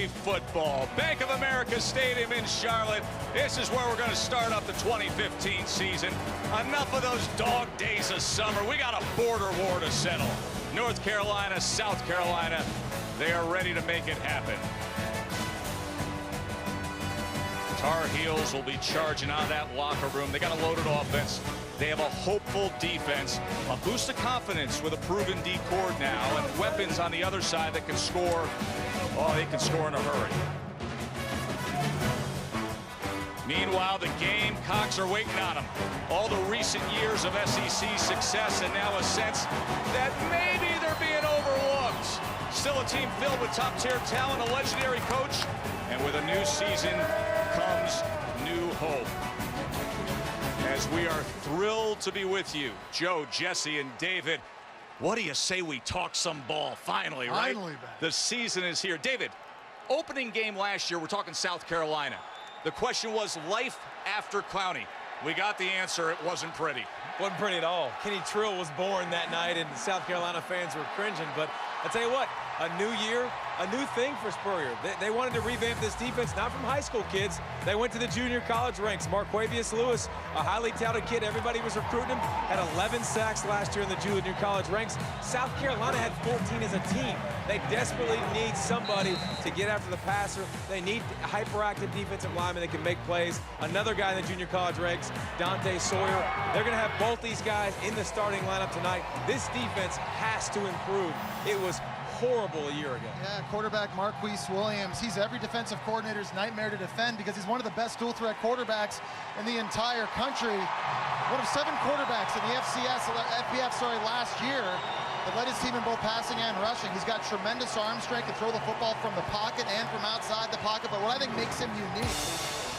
football. Bank of America Stadium in Charlotte. This is where we're going to start up the 2015 season. Enough of those dog days of summer. We got a border war to settle. North Carolina, South Carolina, they are ready to make it happen. Tar Heels will be charging out of that locker room. They got a loaded offense. They have a hopeful defense, a boost of confidence with a proven D cord now, and weapons on the other side that can score. Oh, they can score in a hurry. Meanwhile, the Gamecocks are waiting on them. All the recent years of SEC success and now a sense that maybe they're being overlooked. Still a team filled with top-tier talent, a legendary coach, and with a new season comes new hope. As we are thrilled to be with you, Joe, Jesse, and David. What do you say we talk some ball finally, right? Finally, man. The season is here. David, opening game last year, we're talking South Carolina. The question was life after Clowney. We got the answer. It wasn't pretty. Wasn't pretty at all. Kenny Trill was born that night, and South Carolina fans were cringing. But I tell you what, a new year, a new thing for Spurrier. They wanted to revamp this defense, not from high school kids. They went to the junior college ranks. Marquise Williams, a highly touted kid, everybody was recruiting him, had 11 sacks last year in the junior college ranks. South Carolina had 14 as a team. They desperately need somebody to get after the passer. They need hyperactive defensive linemen that can make plays. Another guy in the junior college ranks, Dante Sawyer. They're going to have both these guys in the starting lineup tonight. This defense has to improve. It was horrible a year ago. Yeah, quarterback Marquise Williams. He's every defensive coordinator's nightmare to defend because he's one of the best dual threat quarterbacks in the entire country. One of 7 quarterbacks in the FBS last year that led his team in both passing and rushing. He's got tremendous arm strength to throw the football from the pocket and from outside the pocket. But what I think makes him unique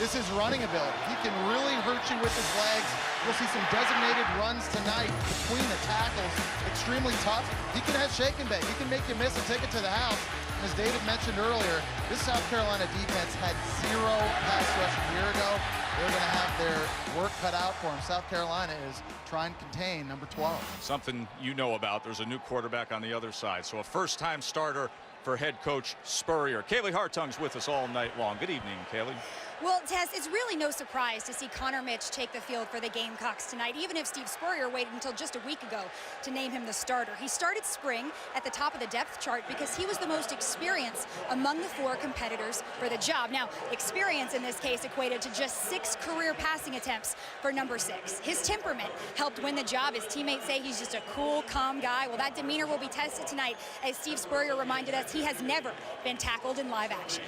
is his running ability. He can really hurt you with his legs. You'll see some designated runs tonight between the tackles. Extremely tough. He can have shake and bake. He can make you miss and take it to the house. And as David mentioned earlier, this South Carolina defense had 0 pass rush a year ago. They're going to have their work cut out for them. South Carolina is trying to contain number 12. Something you know about. There's a new quarterback on the other side. So a first-time starter for head coach Spurrier. Kaylee Hartung's with us all night long. Good evening, Kaylee. Well, Tess, it's really no surprise to see Connor Mitch take the field for the Gamecocks tonight, even if Steve Spurrier waited until just a week ago to name him the starter. He started spring at the top of the depth chart because he was the most experienced among the 4 competitors for the job. Now, experience in this case equated to just 6 career passing attempts for number 6. His temperament helped win the job. His teammates say he's just a cool, calm guy. Well, that demeanor will be tested tonight, as Steve Spurrier reminded us he has never been tackled in live action.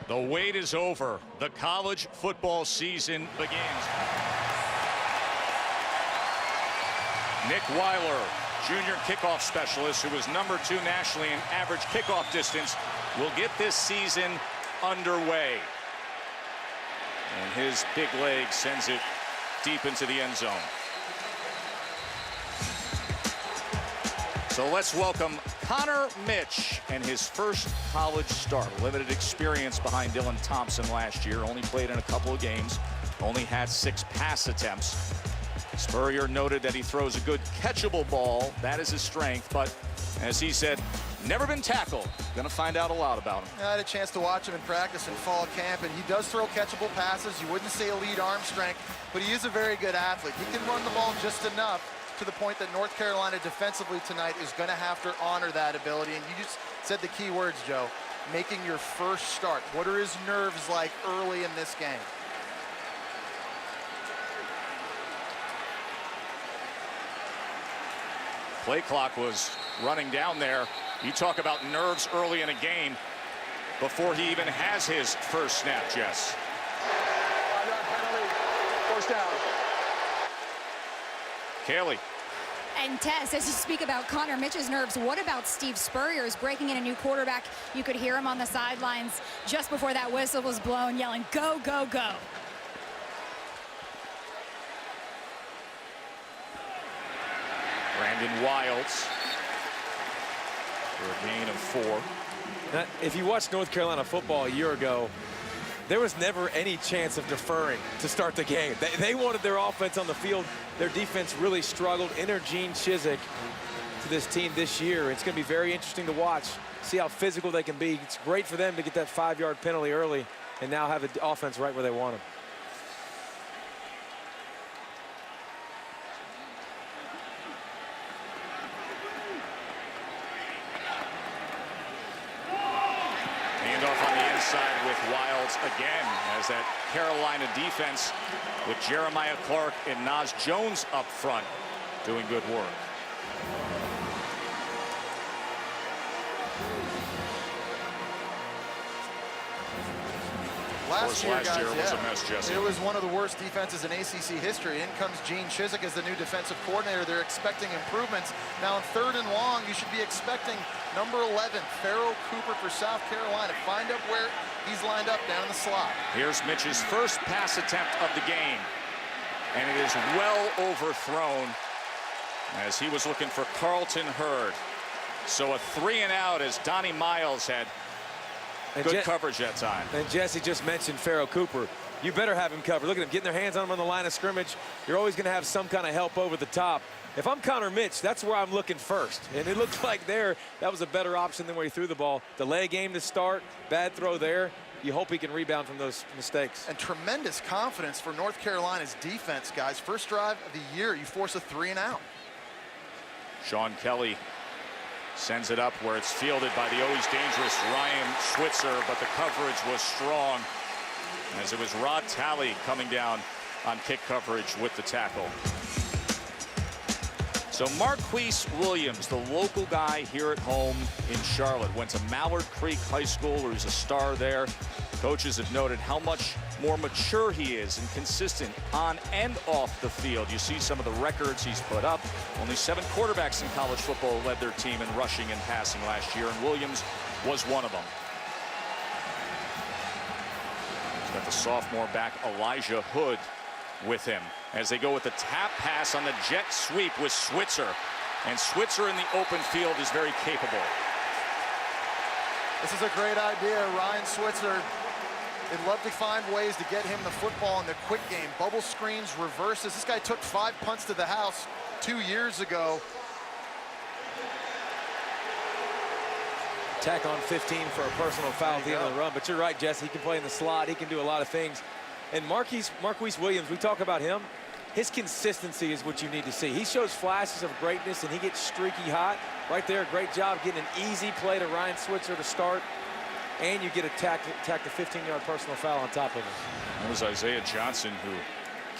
The wait is over. The college football season begins. Nick Weiler, junior kickoff specialist, who was number 2 nationally in average kickoff distance, will get this season underway. And his big leg sends it deep into the end zone. So let's welcome Connor Mitch and his first college start. Limited experience behind Dylan Thompson last year. Only played in a couple of games. Only had 6 pass attempts. Spurrier noted that he throws a good catchable ball. That is his strength. But as he said, never been tackled. Gonna find out a lot about him. I had a chance to watch him in practice in fall camp, and he does throw catchable passes. You wouldn't say elite arm strength, but he is a very good athlete. He can run the ball just enough to the point that North Carolina defensively tonight is going to have to honor that ability. And you just said the key words, Joe, making your first start. What are his nerves like early in this game? Play clock was running down there. You talk about nerves early in a game before he even has his first snap, Jess. 5-yard penalty, first down. Kaylee. And Tess, as you speak about Connor Mitch's nerves, what about Steve Spurrier's breaking in a new quarterback? You could hear him on the sidelines just before that whistle was blown, yelling, "Go, go, go." Brandon Wilde for a gain of 4. Now, if you watched North Carolina football a year ago, there was never any chance of deferring to start the game. They wanted their offense on the field. Their defense really struggled. Enter Gene Chizik to this team this year. It's going to be very interesting to watch see how physical they can be. It's great for them to get that 5-yard penalty early and now have the offense right where they want them. Handoff on the inside with Wilds again, as that Carolina defense with Jeremiah Clark and Naz Jones up front doing good work. Last year, guys, was a mess, Jesse. It was one of the worst defenses in ACC history. In comes Gene Chizik as the new defensive coordinator. They're expecting improvements. Now, on 3rd and long, you should be expecting number 11, Pharoh Cooper for South Carolina. Find out where he's lined up down in the slot. Here's Mitch's first pass attempt of the game, and it is well overthrown as he was looking for Carlton Hurd. So a 3-and-out as Donnie Miles had good coverage that time. And Jesse just mentioned Pharoh Cooper. You better have him covered. Look at him getting their hands on him on the line of scrimmage. You're always going to have some kind of help over the top. If I'm Connor Mitch, that's where I'm looking first. And it looks like that was a better option than where he threw the ball. Delay game to start, bad throw there. You hope he can rebound from those mistakes. And tremendous confidence for North Carolina's defense, guys. First drive of the year, you force a 3-and-out. Sean Kelly sends it up where it's fielded by the always dangerous Ryan Switzer, but the coverage was strong as it was Rod Talley coming down on kick coverage with the tackle. So Marquise Williams, the local guy here at home in Charlotte, went to Mallard Creek High School where he's a star there. Coaches have noted how much more mature he is and consistent on and off the field. You see some of the records he's put up. Only 7 quarterbacks in college football led their team in rushing and passing last year, and Williams was one of them. He's got the sophomore back Elijah Hood with him as they go with the tap pass on the jet sweep with Switzer. And Switzer in the open field is very capable. This is a great idea. Ryan Switzer, they'd love to find ways to get him the football in the quick game. Bubble screens, reverses. This guy took 5 punts to the house 2 years ago. Tack on 15 for a personal foul at the end of the run. But you're right, Jesse. He can play in the slot. He can do a lot of things. And Marquise Williams, we talk about him. His consistency is what you need to see. He shows flashes of greatness, and he gets streaky hot. Right there, great job getting an easy play to Ryan Switzer to start. And you get a tack the 15-yard personal foul on top of him. That was Isaiah Johnson who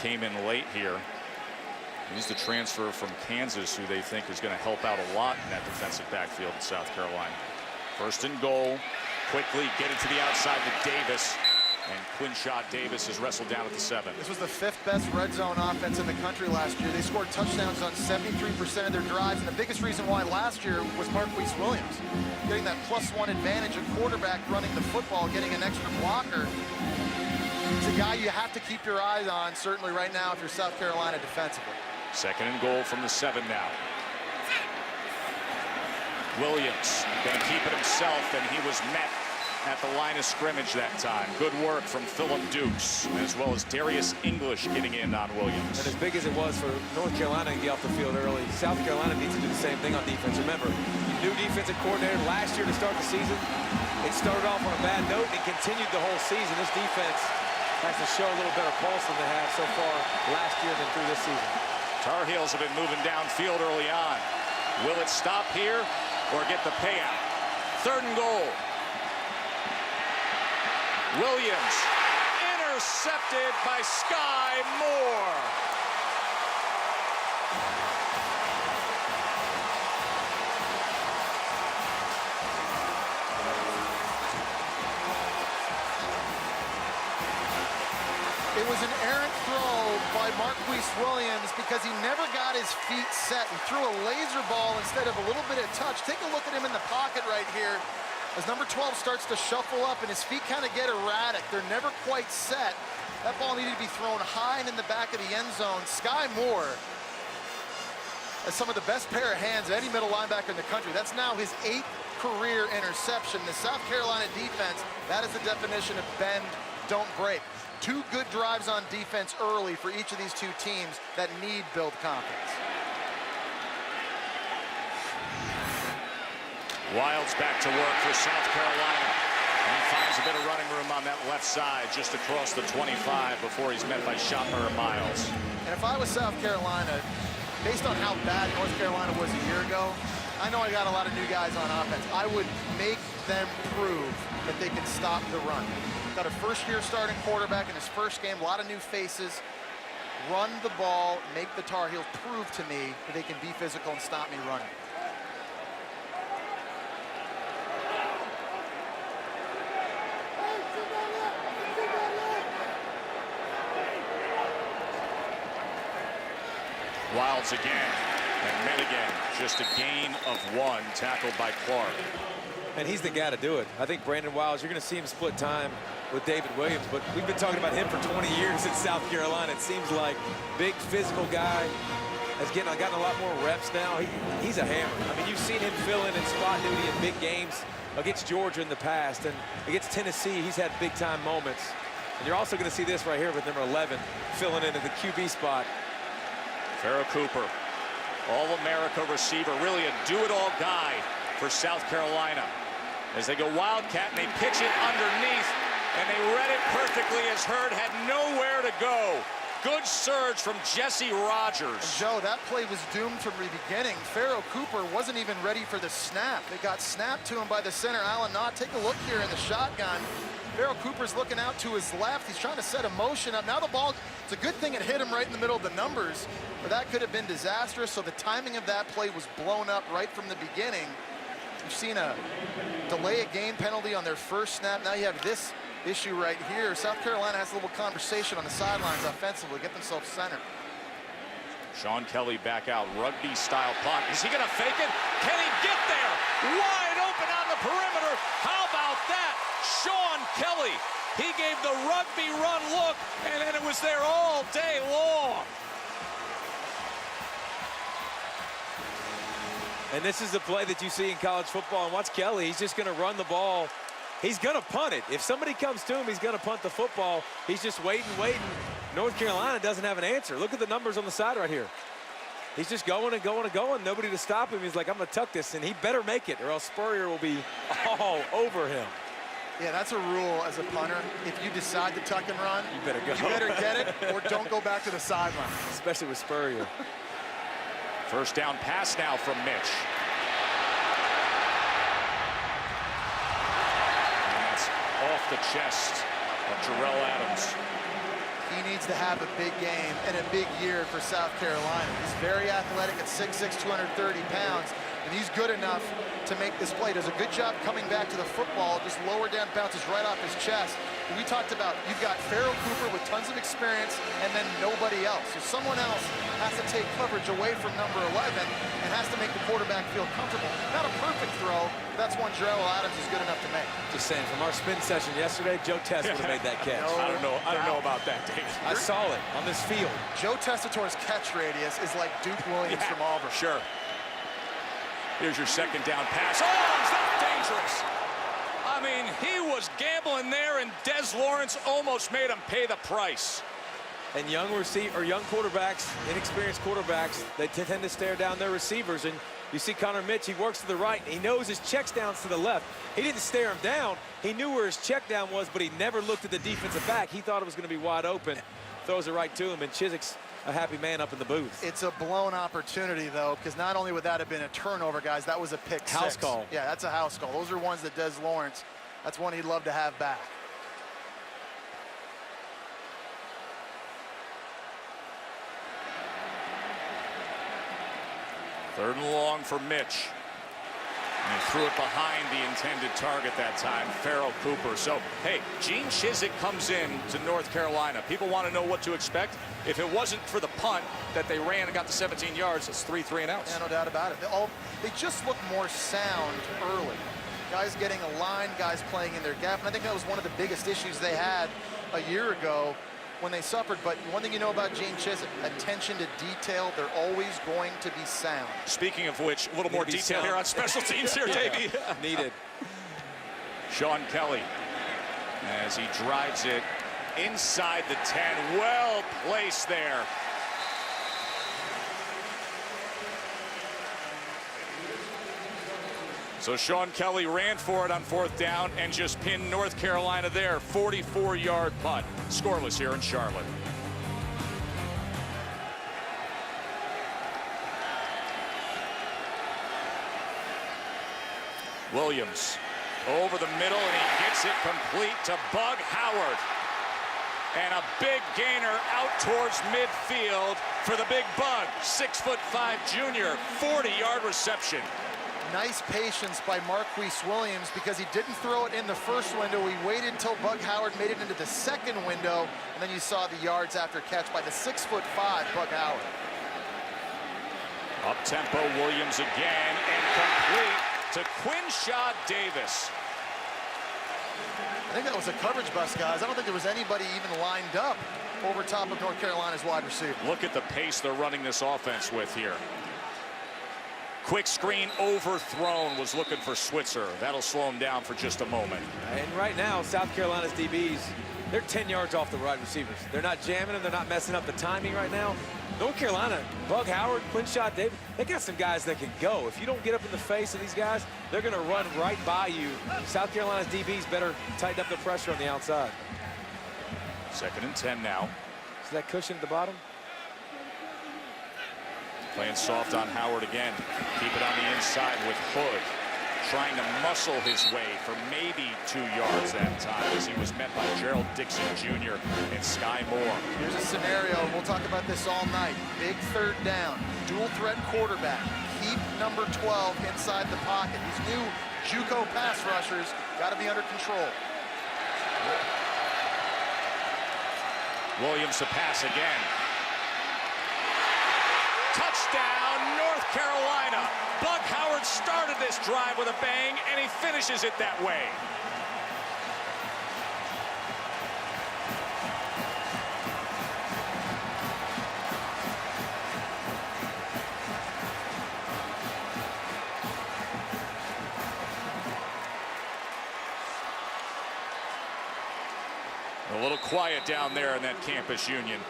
came in late here. He's the transfer from Kansas who they think is going to help out a lot in that defensive backfield in South Carolina. 1st and goal. Quickly get it to the outside to Davis. And Quinshad Davis is wrestled down at the 7. This was the 5th best red zone offense in the country last year. They scored touchdowns on 73% of their drives, and the biggest reason why last year was Marquise Williams. Getting that +1 advantage of quarterback running the football, getting an extra blocker. He's a guy you have to keep your eyes on, certainly right now if you're South Carolina defensively. 2nd and goal from the 7 now. Williams going to keep it himself, and he was met at the line of scrimmage that time. Good work from Phillip Dukes, as well as Darius English getting in on Williams. And as big as it was for North Carolina to get off the field early, South Carolina needs to do the same thing on defense. Remember, new defensive coordinator last year to start the season. It started off on a bad note and it continued the whole season. This defense has to show a little better pulse than they have so far last year than through this season. Tar Heels have been moving downfield early on. Will it stop here or get the payout? 3rd and goal. Williams intercepted by Sky Moore. It was an errant throw by Marquise Williams because he never got his feet set. He threw a laser ball instead of a little bit of touch. Take a look at him in the pocket right here. As number 12 starts to shuffle up and his feet kind of get erratic. They're never quite set. That ball needed to be thrown high and in the back of the end zone. Sky Moore has some of the best pair of hands of any middle linebacker in the country. That's now his 8th career interception. The South Carolina defense, that is the definition of bend, don't break. 2 good drives on defense early for each of these 2 teams that need build confidence. Wilde's back to work for South Carolina. And he finds a bit of running room on that left side, just across the 25 before he's met by Schottner and Miles. And if I was South Carolina, based on how bad North Carolina was a year ago, I know I got a lot of new guys on offense. I would make them prove that they can stop the run. Got a first-year starting quarterback in his first game, a lot of new faces. Run the ball, make the Tar Heels prove to me that they can be physical and stop me running. Wildes again, and met again. Just a gain of 1, tackled by Clark. And he's the guy to do it. I think Brandon Wilde, you're going to see him split time with David Williams, but we've been talking about him for 20 years in South Carolina. It seems like big physical guy has gotten a lot more reps now. He's a hammer. I mean, you've seen him fill in spot duty in big games against Georgia in the past, and against Tennessee, he's had big-time moments. And you're also going to see this right here with number 11 filling in at the QB spot. Pharoh Cooper, All-America receiver, really a do-it-all guy for South Carolina. As they go Wildcat, and they pitch it underneath, and they read it perfectly as Hurd had nowhere to go. Good surge from Jesse Rogers. And Joe, that play was doomed from the beginning. Pharoh Cooper wasn't even ready for the snap. It got snapped to him by the center, Alan Knott. Take a look here in the shotgun. Pharoh Cooper's looking out to his left. He's trying to set a motion up. Now the ball, it's a good thing it hit him right in the middle of the numbers, but that could have been disastrous. So the timing of that play was blown up right from the beginning. You've seen a delay a game penalty on their first snap. Now you have this issue right here. South Carolina has a little conversation on the sidelines offensively, get themselves centered. Sean Kelly back out, rugby-style punt. Is he going to fake it? Can he get there? Wide open on the perimeter. How about that? Sean Kelly. He gave the rugby run look, and then it was there all day long. And this is the play that you see in college football. And watch Kelly. He's just going to run the ball. He's going to punt it. If somebody comes to him, he's going to punt the football. He's just waiting. North Carolina doesn't have an answer. Look at the numbers on the side right here. He's just going and going and going. Nobody to stop him. He's like, I'm going to tuck this, and he better make it, or else Spurrier will be all over him. Yeah, that's a rule as a punter. If you decide to tuck and run, you better go. You better get it, or don't go back to the sideline. Especially with Spurrier. First down pass now from Mitch. And that's off the chest of Jarrell Adams. He needs to have a big game and a big year for South Carolina. He's very athletic at 6'6", 230 pounds, and he's good enough to make this play. Does a good job coming back to the football, just lower down, bounces right off his chest. We talked about, you've got Pharoh Cooper with tons of experience and then nobody else. So someone else has to take coverage away from number 11 and has to make the quarterback feel comfortable. Not a perfect throw, but that's one Jarrell Adams is good enough to make. Just saying, from our spin session yesterday, Joe Test would have made that catch. I don't know about that, Dave. I saw it on this field. Joe Testator's catch radius is like Duke Williams from Auburn. Sure. Here's your second down pass. Oh, is that dangerous? I mean, he was gambling there, and Des Lawrence almost made him pay the price. And young quarterbacks, inexperienced quarterbacks, they tend to stare down their receivers. And you see Connor Mitch, he works to the right. He knows his check's down to the left. He didn't stare him down. He knew where his check down was, but he never looked at the defensive back. He thought it was going to be wide open. Throws it right to him, and Chiswick's a happy man up in the booth. It's a blown opportunity, though, because not only would that have been a turnover, guys, that was a pick six. House call. Yeah, that's a house call. Those are ones that Des Lawrence, that's one he'd love to have back. Third and long for Mitch. And he threw it behind the intended target that time, Pharoh Cooper. So, hey, Gene Chizik comes in to North Carolina. People want to know what to expect. If it wasn't for the punt that they ran and got to 17 yards, it's 3 and outs. Yeah, no doubt about it. They just look more sound early. Guys getting a line, guys playing in their gap. And I think that was one of the biggest issues they had a year ago when they suffered. But one thing you know about Gene Chizik, attention to detail, they're always going to be sound. Speaking of which, a little more detail here on special teams here, Davey. Needed. Sean Kelly, as he drives it inside the 10, well placed there. So Sean Kelly ran for it on 4th down and just pinned North Carolina there. 44-yard punt. Scoreless here in Charlotte. Williams over the middle, and he gets it complete to Bug Howard. And a big gainer out towards midfield for the big Bug. 6'5" junior, 40-yard reception. Nice patience by Marquise Williams because he didn't throw it in the first window. He waited until Bug Howard made it into the second window, and then you saw the yards after catch by the 6'5" Bug Howard. Up-tempo Williams again, and complete to Quinshad Davis. I think that was a coverage bust, guys. I don't think there was anybody even lined up over top of North Carolina's wide receiver. Look at the pace they're running this offense with here. Quick screen overthrown, was looking for Switzer. That'll slow him down for just a moment. And right now, South Carolina's DBs, they're 10 yards off the wide receivers. They're not jamming them. They're not messing up the timing right now. North Carolina, Bug Howard, Quinshad Davis, they got some guys that can go. If you don't get up in the face of these guys, they're going to run right by you. South Carolina's DBs better tighten up the pressure on the outside. 2nd and 10 now. See that cushion at the bottom? Playing soft on Howard again. Keep it on the inside with Hood. Trying to muscle his way for maybe 2 yards that time as he was met by Gerald Dixon Jr. and Sky Moore. Here's a scenario, and we'll talk about this all night. Big 3rd down, dual threat quarterback. Keep number 12 inside the pocket. These new JUCO pass rushers got to be under control. Williams to pass again. Touchdown, North Carolina. Bug Howard started this drive with a bang, and he finishes it that way. A little quiet down there in that campus union.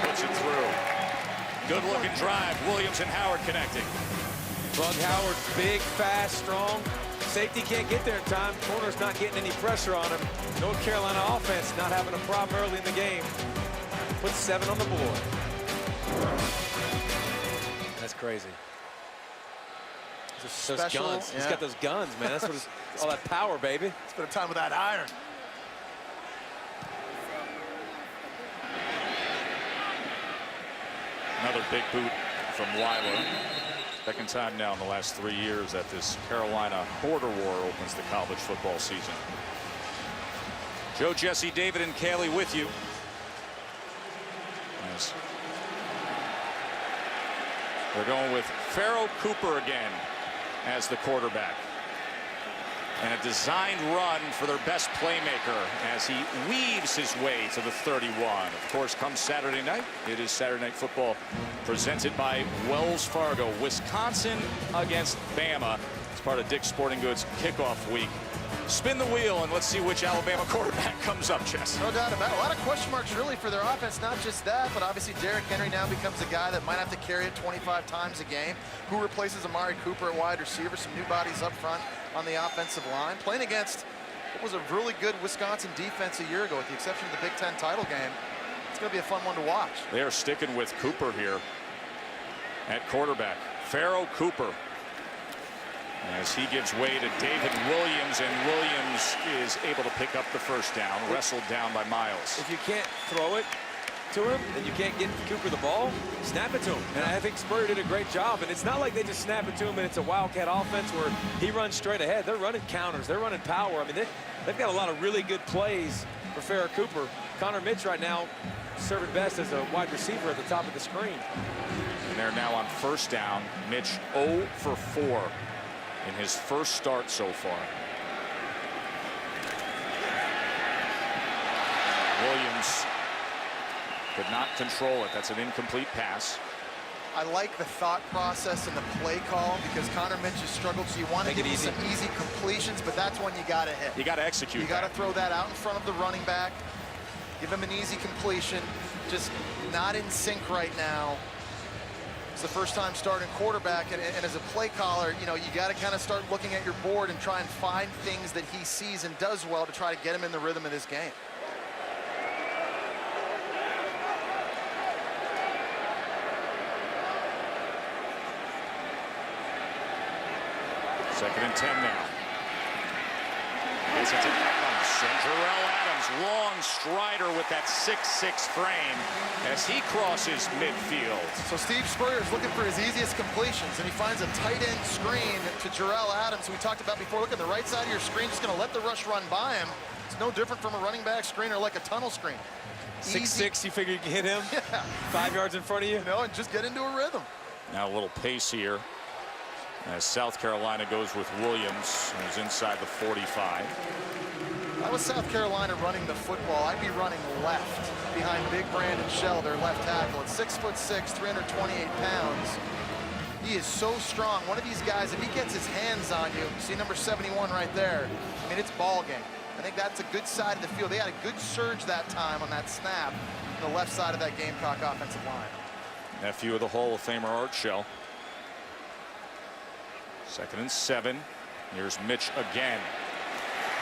Puts it through. Good looking drive. Williams and Howard connecting. Bug Howard, big, fast, strong. Safety can't get there in time. Corner's not getting any pressure on him. North Carolina offense not having a problem early in the game. Puts 7 on the board. That's crazy. Those guns. Yeah. He's got those guns, man. That's what it's all that power, baby. Spend a time with that iron. Another big boot from Weiler. 2nd time now in the last 3 years that this Carolina border war opens the college football season. Joe, Jesse, David, and Kaylee with you. Nice. They're going with Pharoh Cooper again as the quarterback. And a designed run for their best playmaker as he weaves his way to the 31. Of course, comes Saturday night. It is Saturday Night Football presented by Wells Fargo. Wisconsin against Bama. It's part of Dick's Sporting Goods kickoff week. Spin the wheel and let's see which Alabama quarterback comes up, Chess. No doubt about it. A lot of question marks really for their offense. Not just that, but obviously Derrick Henry now becomes a guy that might have to carry it 25 times a game. Who replaces Amari Cooper at wide receiver? Some new bodies up front on the offensive line. Playing against what was a really good Wisconsin defense a year ago, with the exception of the Big Ten title game. It's going to be a fun one to watch. They are sticking with Cooper here at quarterback. Pharoh Cooper, as he gives way to David Williams, and Williams is able to pick up the 1st down, wrestled down by Miles. If you can't throw it to him and you can't get Cooper the ball, snap it to him. And I think Spurrier did a great job. And it's not like they just snap it to him and it's a Wildcat offense where he runs straight ahead. They're running counters. They're running power. I mean, they've got a lot of really good plays for Pharoh Cooper. Connor Mitch right now serving best as a wide receiver at the top of the screen. And they're now on 1st down. Mitch 0 for 4 in his 1st start so far. Williams Could not control it. That's an incomplete pass. I like the thought process and the play call because Connor Mitch has struggled, so you want to give him some easy completions, but that's when you got to hit. You got to execute. You got to throw that out in front of the running back. Give him an easy completion. Just not in sync right now. It's the first time starting quarterback, and as a play caller, you know, you got to kind of start looking at your board and try and find things that he sees and does well to try to get him in the rhythm of this game. Second and 10 now. Gets it to Adams. And Jarrell Adams, long strider with that 6'6" frame as he crosses midfield. So Steve Spurrier is looking for his easiest completions, and he finds a tight end screen to Jarrell Adams, who we talked about before. Look at the right side of your screen, just going to let the rush run by him. It's no different from a running back screen or like a tunnel screen. 6'6", you figure you can hit him? Yeah. 5 yards in front of you? No, and just get into a rhythm. Now a little pace here as South Carolina goes with Williams, who's inside the 45. If I was South Carolina running the football, I'd be running left behind big Brandon Shell, their left tackle. At 6'6", 328 pounds. He is so strong. One of these guys, if he gets his hands on you, see number 71 right there, I mean, it's ball game. I think that's a good side of the field. They had a good surge that time on that snap on the left side of that Gamecock offensive line. Nephew of the Hall of Famer Art Shell. Second and 7. Here's Mitch again.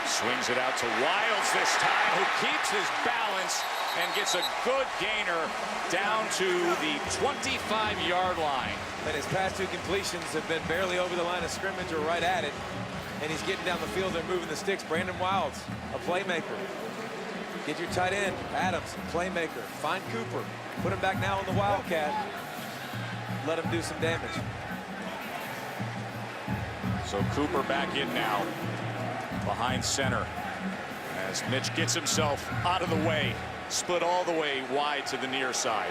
Swings it out to Wildes this time, who keeps his balance and gets a good gainer down to the 25-yard line. And his past 2 completions have been barely over the line of scrimmage or right at it. And he's getting down the field and moving the sticks. Brandon Wilde, a playmaker. Get your tight end, Adams, playmaker. Find Cooper. Put him back now on the Wildcat. Let him do some damage. So Cooper back in now, behind center, as Mitch gets himself out of the way, split all the way wide to the near side.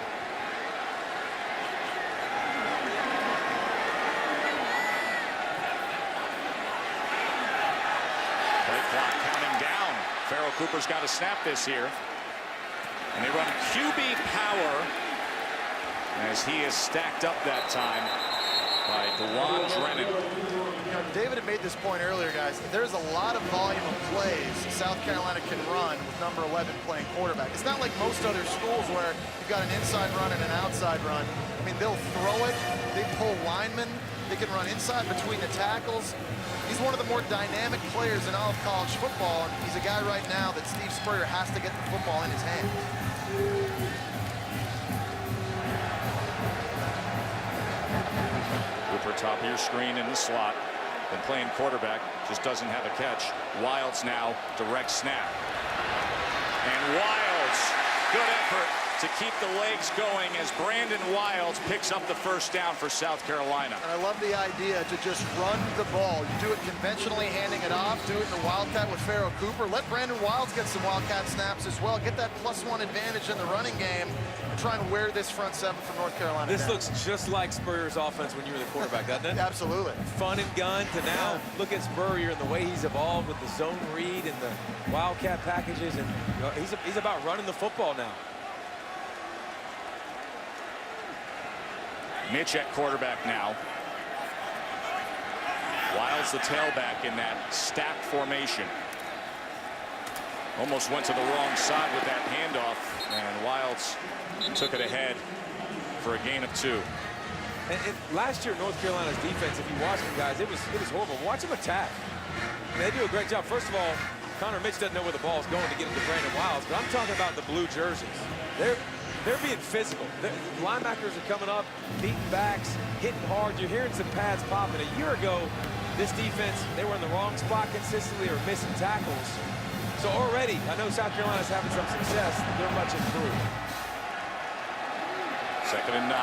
Play clock counting down. Farrell Cooper's got to snap this here. And they run QB power as he is stacked up that time by DeJuan Drennan. You know, David had made this point earlier, guys. There's a lot of volume of plays South Carolina can run with number 11 playing quarterback. It's not like most other schools where you've got an inside run and an outside run. I mean, they'll throw it. They pull linemen. They can run inside between the tackles. He's one of the more dynamic players in all of college football, and he's a guy right now that Steve Spurrier has to get the football in his hand. Cooper, top of your screen in the slot. Been playing quarterback, just doesn't have a catch. Wildes now, direct snap. And Wildes, good effort to keep the legs going as Brandon Wildes picks up the first down for South Carolina. And I love the idea to just run the ball. You do it conventionally, handing it off. Do it in the Wildcat with Farrell Cooper. Let Brandon Wildes get some Wildcat snaps as well. Get that +1 advantage in the running game. And try and wear this front 7 from North Carolina This down. looks just like Spurrier's offense when you were the quarterback, doesn't it? Absolutely. Fun and gun to now look at Spurrier and the way he's evolved with the zone read and the Wildcat packages. And you know, he's about running the football now. Mitch at quarterback now. Wildes the tailback in that stacked formation. Almost went to the wrong side with that handoff, and Wildes took it ahead for a gain of 2. And last year, North Carolina's defense, if you watch them, guys, it was horrible. Watch them attack. I mean, they do a great job. First of all, Connor Mitch doesn't know where the ball is going to get it to Brandon Wildes, but I'm talking about the blue jerseys. They're being physical. The linebackers are coming up, beating backs, hitting hard. You're hearing some pads popping. A year ago, this defense, they were in the wrong spot consistently or missing tackles. So already, I know South Carolina's having some success. They're much improved. Second and 9.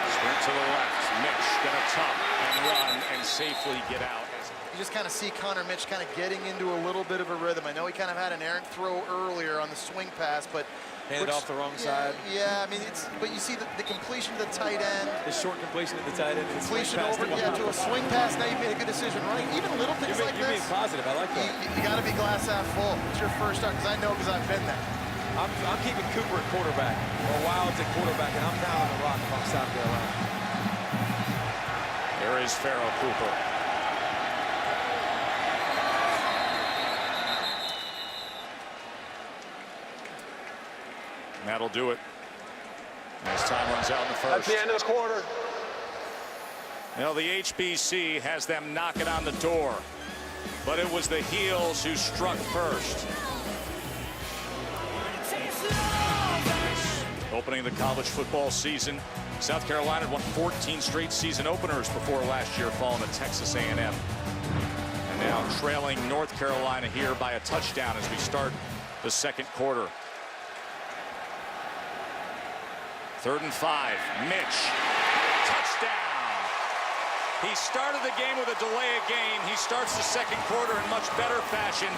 Sprint to the left. Mitch gonna tuck and run and safely get out. You just kind of see Connor Mitch kind of getting into a little bit of a rhythm. I know he kind of had an errant throw earlier on the swing pass, but handed off the wrong side. Yeah, I mean, but you see the completion to the tight end. The short completion to the tight end. Completion over, to a swing pass. Now you made a good decision, right? Even little things like this. You're being positive. I like that. You got to be glass half full. It's your first start, because I've been there. I'm keeping Cooper at quarterback, or Wilde's at quarterback, and I'm down on the rock if I'm South Carolina. There is Pharaoh Cooper. And that'll do it. As time runs out in the first. At the end of the quarter. Well, the HBC has them knocking on the door, but it was the Heels who struck first. Opening the college football season, South Carolina won 14 straight season openers before last year, falling to Texas A&M. And now trailing North Carolina here by a touchdown as we start the second quarter. 3rd and 5. Mitch. Touchdown. He started the game with a delay of game. He starts the second quarter in much better fashion,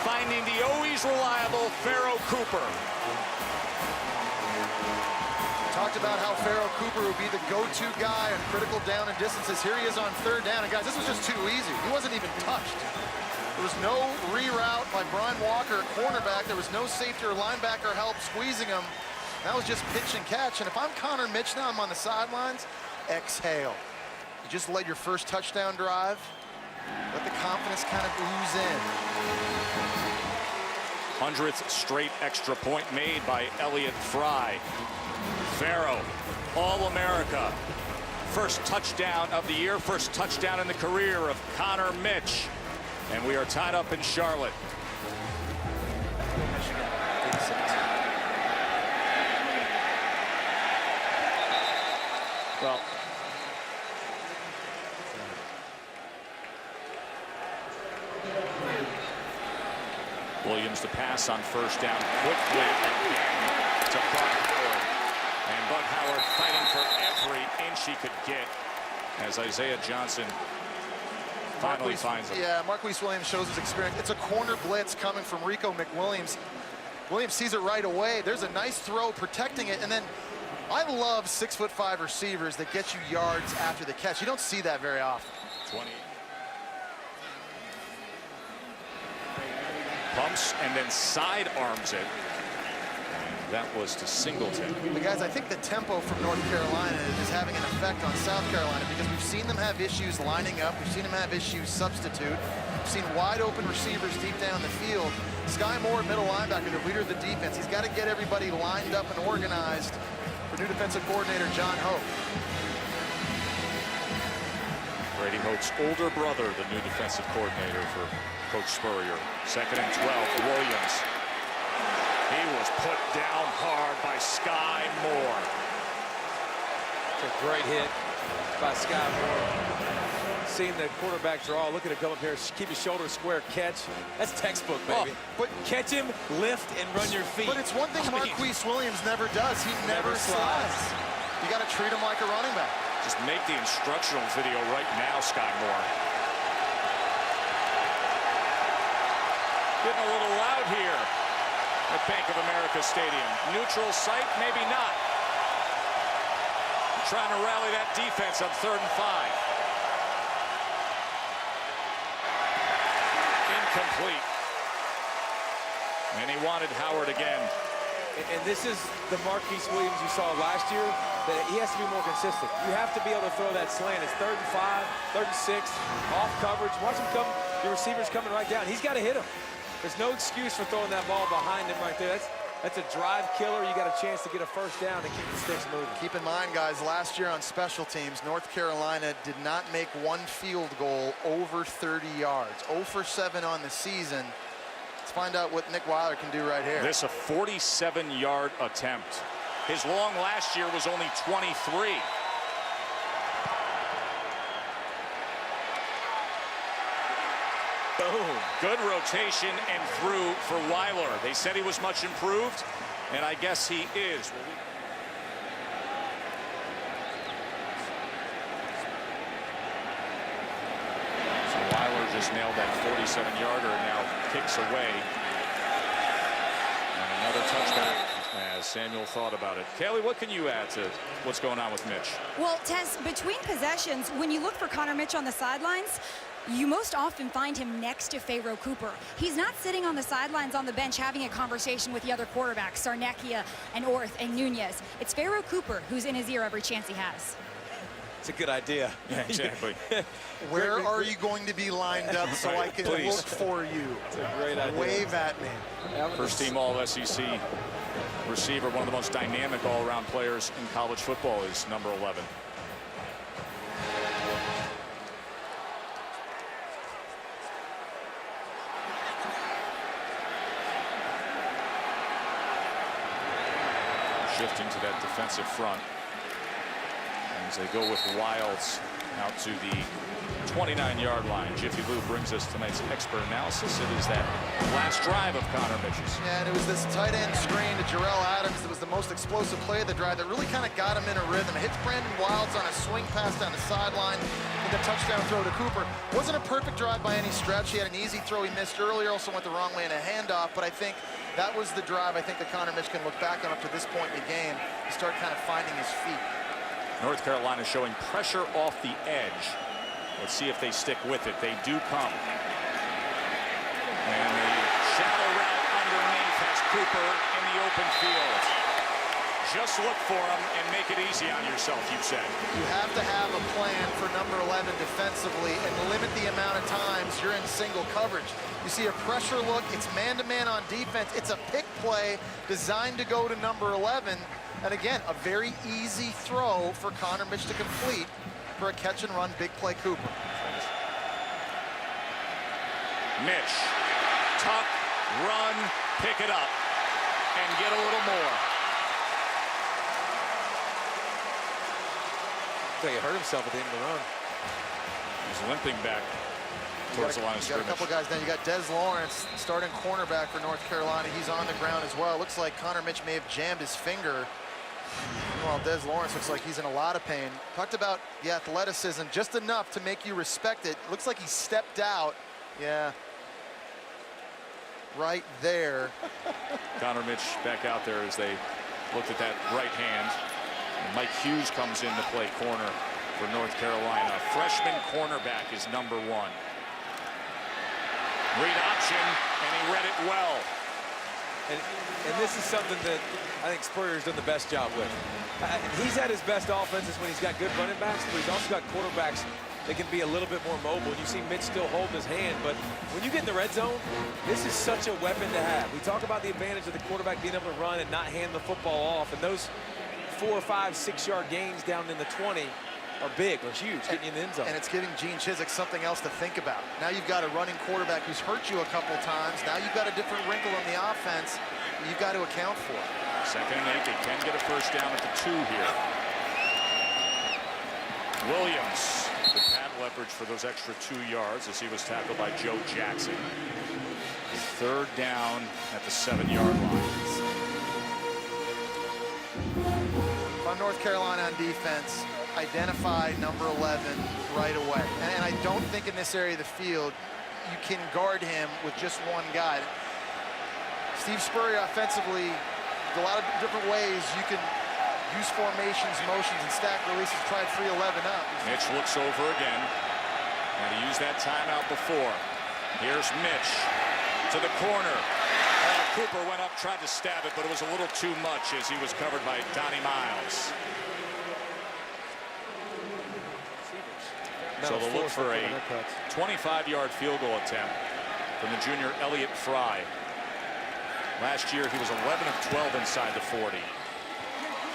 finding the always reliable Pharaoh Cooper. Talked about how Pharaoh Cooper would be the go-to guy on critical down and distances. Here he is on 3rd down. And guys, this was just too easy. He wasn't even touched. There was no reroute by Brian Walker at cornerback. There was no safety or linebacker help squeezing him. That was just pitch and catch. And if I'm Connor Mitch now, I'm on the sidelines, exhale. You just led your first touchdown drive. Let the confidence kind of ooze in. 100th straight extra point made by Elliott Fry. Pharaoh, All-America. First touchdown of the year, first touchdown in the career of Connor Mitch. And we are tied up in Charlotte. Well, Williams to pass on 1st down quickly again to Buck Howard. And Buck Howard fighting for every inch he could get as Isaiah Johnson finally finds him. Yeah, Marquise Williams shows his experience. It's a corner blitz coming from Rico McWilliams. Williams sees it right away. There's a nice throw protecting it, and then I love 6'5" receivers that get you yards after the catch. You don't see that very often. 20. Pumps and then side arms it. And that was to Singleton. But guys, I think the tempo from North Carolina is having an effect on South Carolina because we've seen them have issues lining up. We've seen them have issues substitute. We've seen wide open receivers deep down the field. Sky Moore, middle linebacker, the leader of the defense. He's got to get everybody lined up and organized for new defensive coordinator John Hope. Brady Hope's older brother, the new defensive coordinator for Coach Spurrier. 2nd and 12, Williams. He was put down hard by Sky Moore. It's a great hit by Sky Moore. Seeing the quarterback draw, look at him come up here, keep his shoulders square, catch. That's textbook, baby. But catch him, lift, and run your feet. But it's one thing Marquise Williams never does. He never slides. You got to treat him like a running back. Just make the instructional video right now, Sky Moore. Getting a little loud here at Bank of America Stadium. Neutral site, maybe not. Trying to rally that defense on 3rd and 5. Incomplete. And he wanted Howard again. And this is the Marquise Williams you saw last year, that he has to be more consistent. You have to be able to throw that slant. It's 3rd and 5, 3rd and 6, off coverage. Watch him come, your receiver's coming right down. He's got to hit him. There's no excuse for throwing that ball behind him right there. That's a drive killer. You got a chance to get a 1st down and keep the sticks moving. Keep in mind, guys, last year on special teams, North Carolina did not make one field goal over 30 yards. 0 for 7 on the season. Let's find out what Nick Weiler can do right here. This a 47-yard attempt. His long last year was only 23. Boom. Good rotation and through for Weiler. They said he was much improved, and I guess he is. So Weiler just nailed that 47-yarder and now kicks away. And another touchdown as Samuel thought about it. Kaylee, what can you add to what's going on with Mitch? Well, Tess, between possessions, when you look for Connor Mitch on the sidelines, you most often find him next to Pharaoh Cooper. He's not sitting on the sidelines on the bench having a conversation with the other quarterbacks, Sarnecchia and Orth and Nunez. It's Pharaoh Cooper who's in his ear every chance he has. It's a good idea. Yeah, exactly. Where are you going to be lined up so I can Please. look for you? It's a great idea. Wave at me. First team All-SEC receiver, one of the most dynamic all-around players in college football, is number 11. Shifting to that defensive front as they go with Wilds out to the 29-yard line. Jiffy Lube brings us tonight's expert analysis. It is that last drive of Connor Mitch's. Yeah, and it was this tight end screen to Jarrell Adams that was the most explosive play of the drive that really kind of got him in a rhythm. It hits Brandon Wilde on a swing pass down the sideline with a touchdown throw to Cooper. Wasn't a perfect drive by any stretch. He had an easy throw he missed earlier, also went the wrong way in a handoff, but I think that was the drive I think that Connor Mitch can look back on up to this point in the game to start kind of finding his feet. North Carolina showing pressure off the edge. Let's see if they stick with it. They do come. And the shadow route underneath has Cooper in the open field. Just look for him and make it easy on yourself, you've said. You have to have a plan for number 11 defensively and limit the amount of times you're in single coverage. You see a pressure look, it's man-to-man on defense. It's a pick play designed to go to number 11. And again, a very easy throw for Connor Mitch to complete for a catch-and-run big play Cooper. Mitch, tuck, run, pick it up, and get a little more. I think he hurt himself at the end of the run. He's limping back towards the line of You got a scrimmage. couple guys down. You got Des Lawrence, starting cornerback for North Carolina. He's on the ground as well. Looks like Connor Mitch may have jammed his finger. Well, Des Lawrence looks like he's in a lot of pain. Talked about the athleticism, just enough to make you respect it. Looks like he stepped out. Yeah. Right there. Connor Mitch back out there as they looked at that right hand. And Mike Hughes comes in to play corner for North Carolina. Freshman cornerback is number 1. Read option, and he read it well. And this is something that I think Spurrier's done the best job with. He's had his best offenses when he's got good running backs, but he's also got quarterbacks that can be a little bit more mobile. And you see Mitch still holding his hand, but when you get in the red zone, this is such a weapon to have. We talk about the advantage of the quarterback being able to run and not hand the football off, and those 4, 5, 6 yard gains down in the 20 are big, or huge, getting you in the end zone. And it's giving Gene Chizik something else to think about. Now you've got a running quarterback who's hurt you a couple times. Now you've got a different wrinkle in the offense you've got to account for. 2nd and 8, they can get a first down at the 2 here. Williams, the pad leverage for those extra 2 yards as he was tackled by Joe Jackson. 3rd down at the 7-yard line. On North Carolina on defense, identify number 11 right away. And I don't think in this area of the field you can guard him with just one guy. Steve Spurrier offensively, a lot of different ways you can use formations, motions, and stack releases. Tried 3-11 up. Mitch looks over again. And he used that timeout before. Here's Mitch to the corner. Cooper went up, tried to stab it, but it was a little too much as he was covered by Donnie Miles. So they'll look for a 25-yard field goal attempt from the junior Elliott Fry. Last year, he was 11 of 12 inside the 40.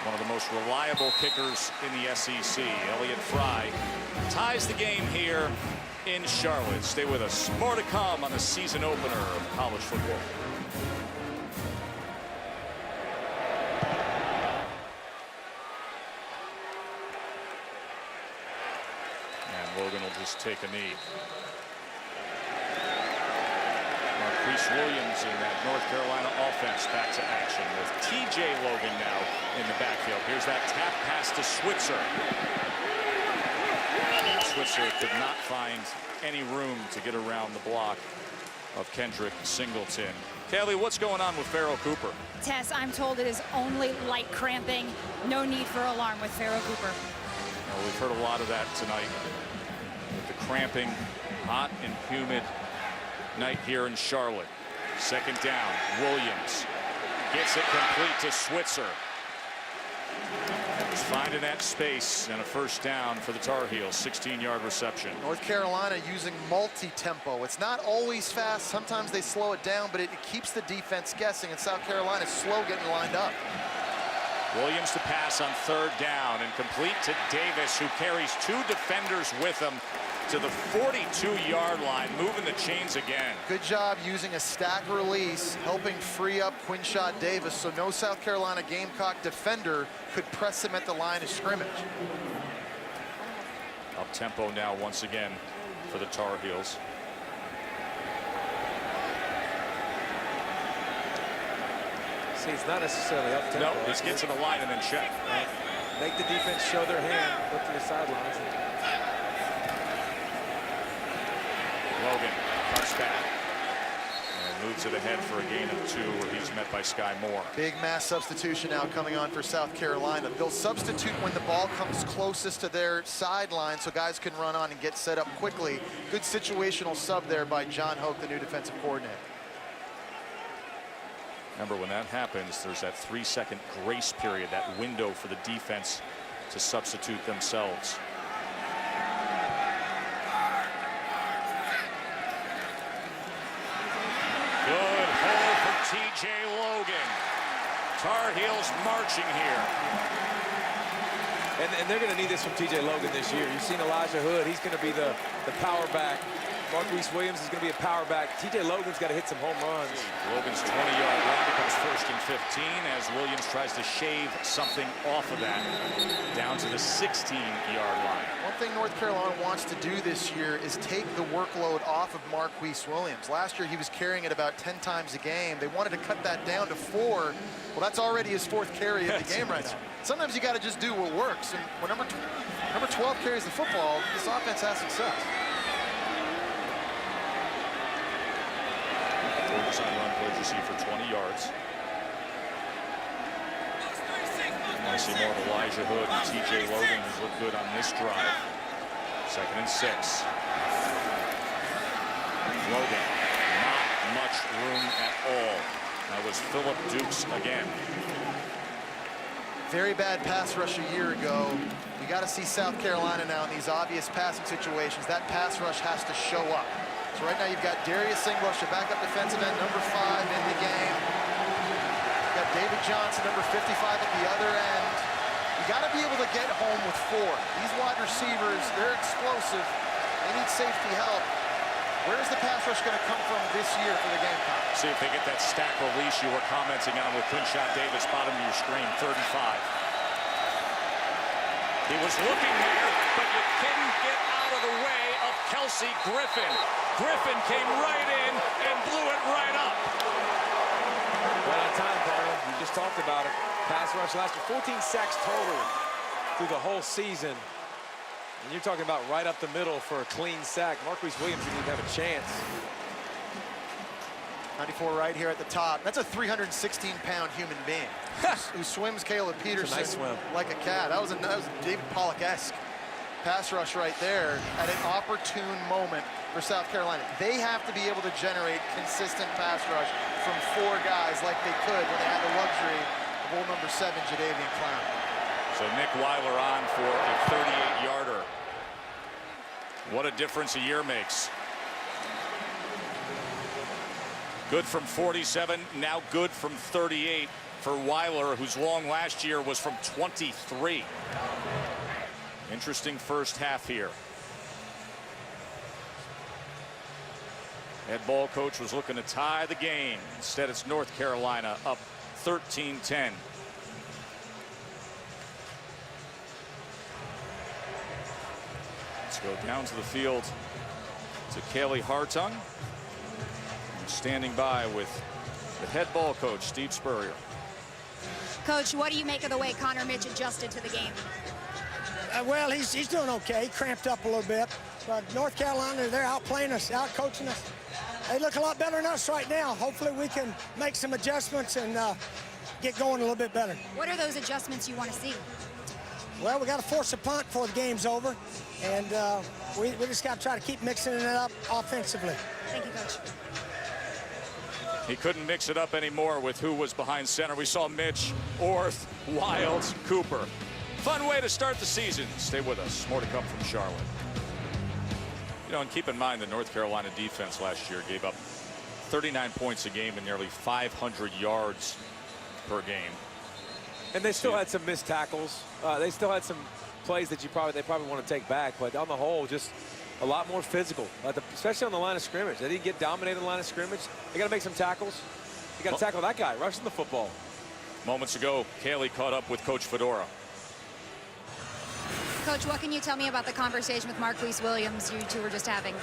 One of the most reliable kickers in the SEC. Elliott Fry ties the game here in Charlotte. Stay with us. More to come on the season opener of college football. And Logan will just take a knee. Marquise Williams in that North Carolina offense back to action with TJ Logan now in the backfield. Here's that tap pass to Switzer. And Switzer could not find any room to get around the block of Kendrick Singleton. Kelly, what's going on with Pharaoh Cooper? Tess, I'm told it is only light cramping. No need for alarm with Pharaoh Cooper. Well, we've heard a lot of that tonight with the cramping, hot and humid night here in Charlotte. Second down, Williams gets it complete to Switzer. Just finding that space and a first down for the Tar Heels. 16-yard reception. North Carolina using multi-tempo. It's not always fast. Sometimes they slow it down, but it keeps the defense guessing, and South Carolina's slow getting lined up. Williams to pass on third down and complete to Davis, who carries two defenders with him to the 42-yard line, moving the chains again. Good job using a stack release, helping free up Quinshot Davis so no South Carolina Gamecock defender could press him at the line of scrimmage. Up tempo now once again for the Tar Heels. See, it's not necessarily up tempo. No, this gets to the line and then check. Right. Make the defense show their hand, look to the sidelines. Logan cuts back and moves it ahead for a gain of 2, where he's met by Sky Moore. Big mass substitution now coming on for South Carolina. They'll substitute when the ball comes closest to their sideline so guys can run on and get set up quickly. Good situational sub there by John Hoke, the new defensive coordinator. Remember, when that happens, there's that 3-second grace period, that window for the defense to substitute themselves. Good hole for TJ Logan. Tar Heels marching here. And they're going to need this from TJ Logan this year. You've seen Elijah Hood. He's going to be the power back. Marquise Williams is going to be a power back. TJ Logan's got to hit some home runs. Logan's 20-yard run becomes 1st and 15 as Williams tries to shave something off of that down to the 16-yard line. One thing North Carolina wants to do this year is take the workload off of Marquise Williams. Last year he was carrying it about 10 times a game. They wanted to cut that down to 4. Well, that's already his 4th carry of the game right now. Sometimes you got to just do what works. And when number 12 carries the football, this offense has success. On run played receive for 20 yards. I see more of Elijah Hood and TJ Logan, who's looked good on this drive. 2nd and 6. Logan, not much room at all. That was Phillip Dukes again. Very bad pass rush a year ago. You got to see South Carolina now in these obvious passing situations. That pass rush has to show up. So right now you've got Darius Inglush, a backup defensive end, number 5 in the game. You've got David Johnson, number 55 at the other end. You got to be able to get home with 4. These wide receivers, they're explosive. They need safety help. Where's the pass rush going to come from this year for the Gamecocks? See if they get that stack release you were commenting on with Quinshot Davis, bottom of your screen, 3rd and 5. He was looking there, but you couldn't get out of the way of Kelsey Griffin. Griffin came right in and blew it right up. Right on time, partner. You just talked about it. Pass rush last year, 14 sacks total through the whole season. And you're talking about right up the middle for a clean sack. Marquise Williams didn't even have a chance. 94 right here at the top. That's a 316-pound human being who swims Caleb Peterson nice swim. like a cat. That was David Pollock-esque pass rush right there at an opportune moment for South Carolina. They have to be able to generate consistent pass rush from 4 guys like they could when they had the luxury of old number 7, Jadeveon Clown. So Nick Weiler on for a 38-yarder. What a difference a year makes. Good from 47, now good from 38 for Weiler, whose long last year was from 23. Interesting first half here. Head ball coach was looking to tie the game. Instead, it's North Carolina up 13-10. Let's go down to the field to Kaylee Hartung. Standing by with the head ball coach, Steve Spurrier. Coach, what do you make of the way Connor Mitch adjusted to the game? Well, he's doing okay. Cramped up a little bit. But North Carolina, they're outplaying us, out-coaching us. They look a lot better than us right now. Hopefully we can make some adjustments and get going a little bit better. What are those adjustments you want to see? Well, we got to force a punt before the game's over, and we just got to try to keep mixing it up offensively. Thank you, Coach. He couldn't mix it up anymore with who was behind center. We saw Mitch, Orth, Wilde, Cooper. Fun way to start the season. Stay with us. More to come from Charlotte. You know, and keep in mind the North Carolina defense last year gave up 39 points a game and nearly 500 yards per game. And they still had some missed tackles. They still had some plays that they probably want to take back. But on the whole, just a lot more physical, especially on the line of scrimmage. They didn't get dominated on the line of scrimmage. They got to make some tackles. They got to tackle that guy rushing the football. Moments ago, Kaylee caught up with Coach Fedora. Coach, what can you tell me about the conversation with Marquise Williams you two were just having?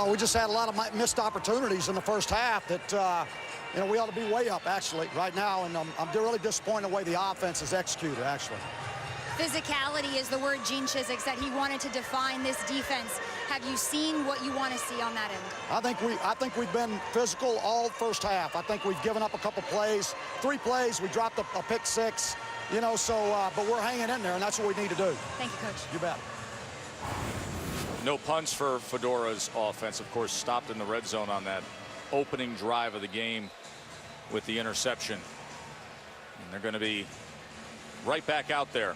We just had a lot of missed opportunities in the first half that, you know, we ought to be way up, actually, right now. And I'm really disappointed in the way the offense is executed, actually. Physicality is the word Gene Chizik said he wanted to define this defense. Have you seen what you want to see on that end? I think we've been physical all first half. I think we've given up a couple plays, 3 plays. We dropped a pick 6, you know, so, but we're hanging in there, and that's what we need to do. Thank you, Coach. You bet. No punts for Fedora's offense, of course, stopped in the red zone on that opening drive of the game with the interception. And they're going to be right back out there.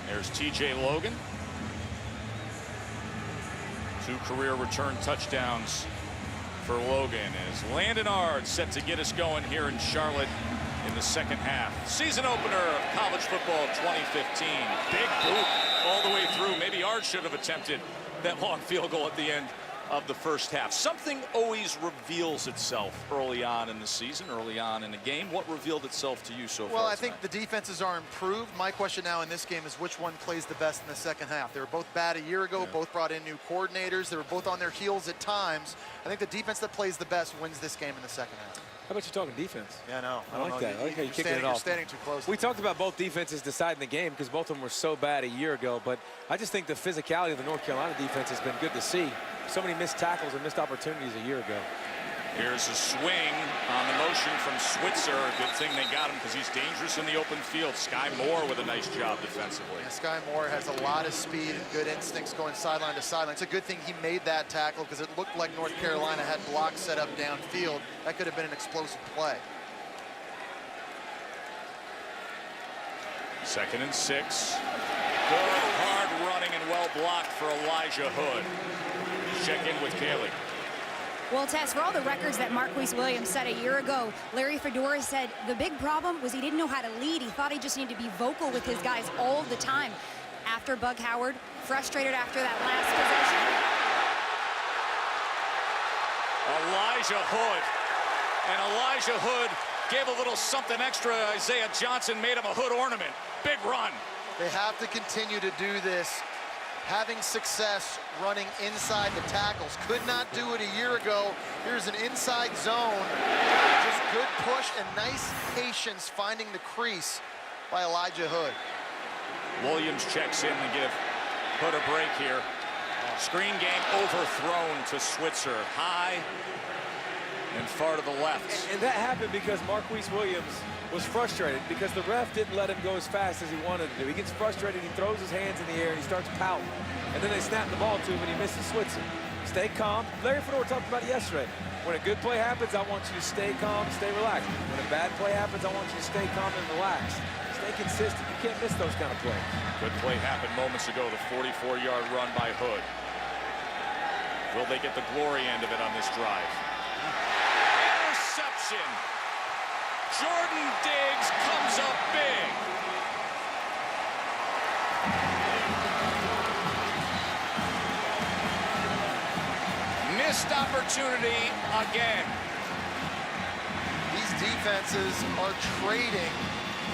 There's TJ Logan. 2 career return touchdowns for Logan as Landon Ard set to get us going here in Charlotte in the second half. Season opener of college football 2015. Big boot all the way through. Maybe Ard should have attempted that long field goal at the end of the first half. Something always reveals itself early on in the season, early on in the game. What revealed itself to you so far? Well, I think the defenses are improved. My question now in this game is which one plays the best in the second half. They were both bad a year ago, both brought in new coordinators. They were both on their heels at times. I think the defense that plays the best wins this game in the second half. How about you talking defense? Yeah, no. I like that. I like how you're kicking it You're off. standing too close. We talked about both defenses deciding the game because both of them were so bad a year ago, but I just think the physicality of the North Carolina defense has been good to see. So many missed tackles and missed opportunities a year ago. Here's a swing on the motion from Switzer. Good thing they got him because he's dangerous in the open field. Sky Moore with a nice job defensively. Yeah, Sky Moore has a lot of speed and good instincts going sideline to sideline. It's a good thing he made that tackle because it looked like North Carolina had blocks set up downfield. That could have been an explosive play. 2nd and 6. Good, hard running and well blocked for Elijah Hood. Check in with Kaylee. Well, Tess, for all the records that Marquise Williams set a year ago, Larry Fedora said the big problem was he didn't know how to lead. He thought he just needed to be vocal with his guys all the time. After Bug Howard, frustrated after that last possession. Elijah Hood. And Elijah Hood gave a little something extra. Isaiah Johnson made him a Hood ornament. Big run. They have to continue to do this. Having success running inside the tackles. Could not do it a year ago. Here's an inside zone. Just good push and nice patience finding the crease by Elijah Hood. Williams checks in to give Hood a break here. Screen game overthrown to Switzer. High and far to the left. And that happened because Marquise Williams was frustrated because the ref didn't let him go as fast as he wanted to do. He gets frustrated, he throws his hands in the air, and he starts pouting. And then they snap the ball to him, and he misses Switzer. Stay calm. Larry Fedora talked about it yesterday. When a good play happens, I want you to stay calm, stay relaxed. When a bad play happens, I want you to stay calm and relaxed. Stay consistent. You can't miss those kind of plays. Good play happened moments ago, the 44-yard run by Hood. Will they get the glory end of it on this drive? Interception. Jordan Diggs comes up big. Missed opportunity again. These defenses are trading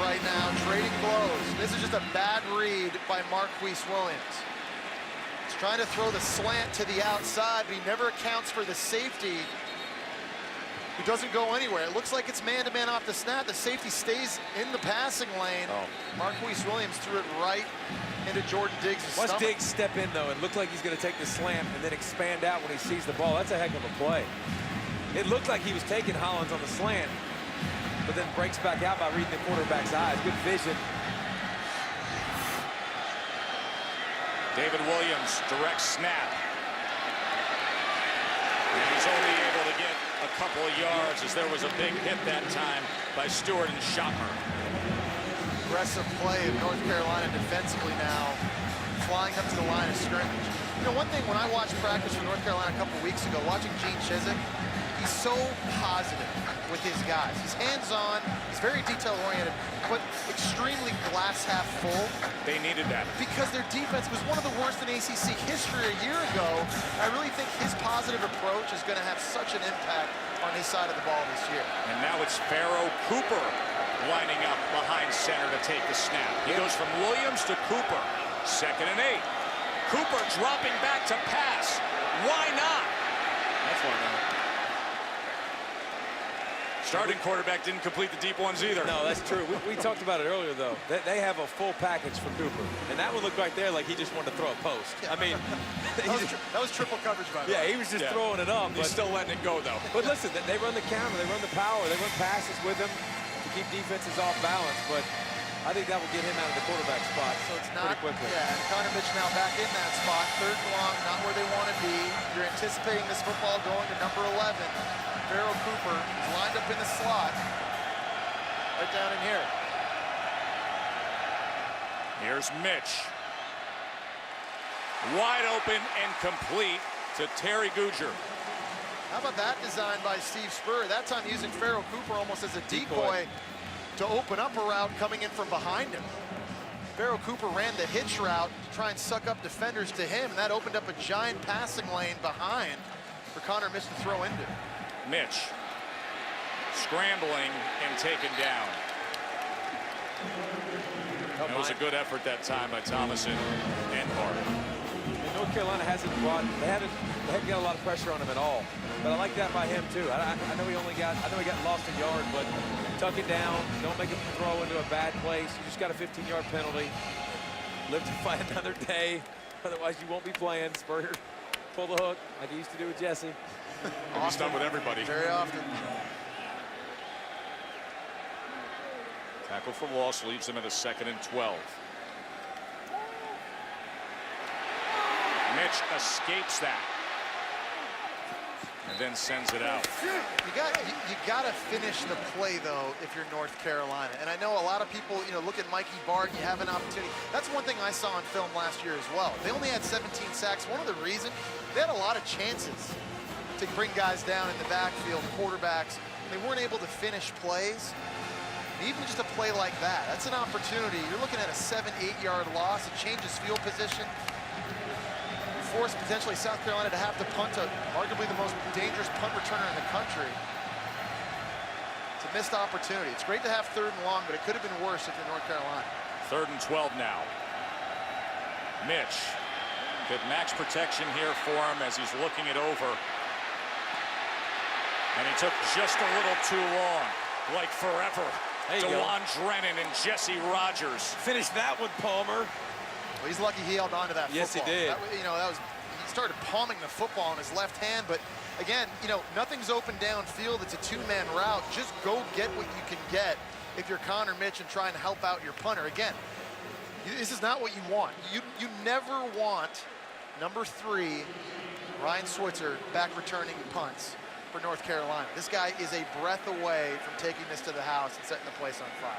right now, trading blows. This is just a bad read by Marquise Williams. He's trying to throw the slant to the outside, but he never accounts for the safety who doesn't go anywhere. It looks like it's man-to-man off the snap. The safety stays in the passing lane. Marquise Williams threw it right into Jordan Diggs' stomach. Watch Diggs step in, though, and look like he's going to take the slant and then expand out when he sees the ball. That's a heck of a play. It looked like he was taking Hollins on the slant, but then breaks back out by reading the quarterback's eyes. Good vision. David Williams, direct snap. And he's only able to get a couple of yards as there was a big hit that time by Stewart and Schotmer. Aggressive play of North Carolina defensively now, flying up to the line of scrimmage. You know, one thing when I watched practice for North Carolina a couple weeks ago, watching Gene Chizik, he's so positive with his guys. He's hands-on, he's very detail-oriented, but extremely glass half full. They needed that. Because their defense was one of the worst in ACC history a year ago. I really think his positive approach is going to have such an impact on his side of the ball this year. And now it's Pharaoh Cooper lining up behind center to take the snap. He goes from Williams to Cooper. 2nd and 8. Cooper dropping back to pass. Why not? That's why not. Starting quarterback didn't complete the deep ones either. No, that's true. We talked about it earlier, though. They have a full package for Cooper. And that one looked right there like he just wanted to throw a post. I mean, that was triple coverage by the way. yeah, he was just throwing it up. He's still letting it go, though. But listen, they run the counter, they run the power, they run passes with him to keep defenses off balance. But I think that will get him out of the quarterback spot So it's not, pretty quickly. yeah, and Connor Mitch now back in that spot. 3rd and long, not where they want to be. You're anticipating this football going to number 11. Pharaoh Cooper is lined up in the slot. Right down in here. Here's Mitch. Wide open and complete to Terry Guger. How about that design by Steve Spurrier? That time using Pharaoh Cooper almost as a decoy to open up a route coming in from behind him. Pharaoh Cooper ran the hitch route to try and suck up defenders to him, and that opened up a giant passing lane behind for Connor Mitch to throw into. Mitch scrambling and taken down. It was a good effort that time by Thomason and Hart. And North Carolina hasn't they haven't got a lot of pressure on him at all. But I like that by him too. I know he got lost a yard, but tuck it down, don't make him throw into a bad place. You just got a 15-yard penalty. Live to fight another day. Otherwise you won't be playing. Spurrier, pull the hook like he used to do with Jesse. He's done with everybody. Very often. Tackle for loss leaves him at a 2nd and 12. Mitch escapes that and then sends it out. You got to finish the play though if you're North Carolina. And I know a lot of people, look at Mikey Bart. You have an opportunity. That's one thing I saw on film last year as well. They only had 17 sacks. One of the reasons they had a lot of chances to bring guys down in the backfield, quarterbacks. They weren't able to finish plays. Even just a play like that, that's an opportunity. You're looking at a 7-8 yard loss. It changes field position. Force potentially South Carolina to have to punt arguably the most dangerous punt returner in the country. It's a missed opportunity. It's great to have 3rd and long, but it could have been worse if you're North Carolina. 3rd and 12 now. Mitch, good max protection here for him as he's looking it over. And he took just a little too long, like forever. DeJuan Drennan and Jesse Rogers. Finish that one, Palmer. Well, he's lucky he held on to that football. Yes, he did. He started palming the football in his left hand, but again, nothing's open downfield. It's a 2-man route. Just go get what you can get if you're Connor Mitch and try and help out your punter. Again, this is not what you want. You never want number 3, Ryan Switzer, back returning punts for North Carolina. This guy is a breath away from taking this to the house and setting the place on fire.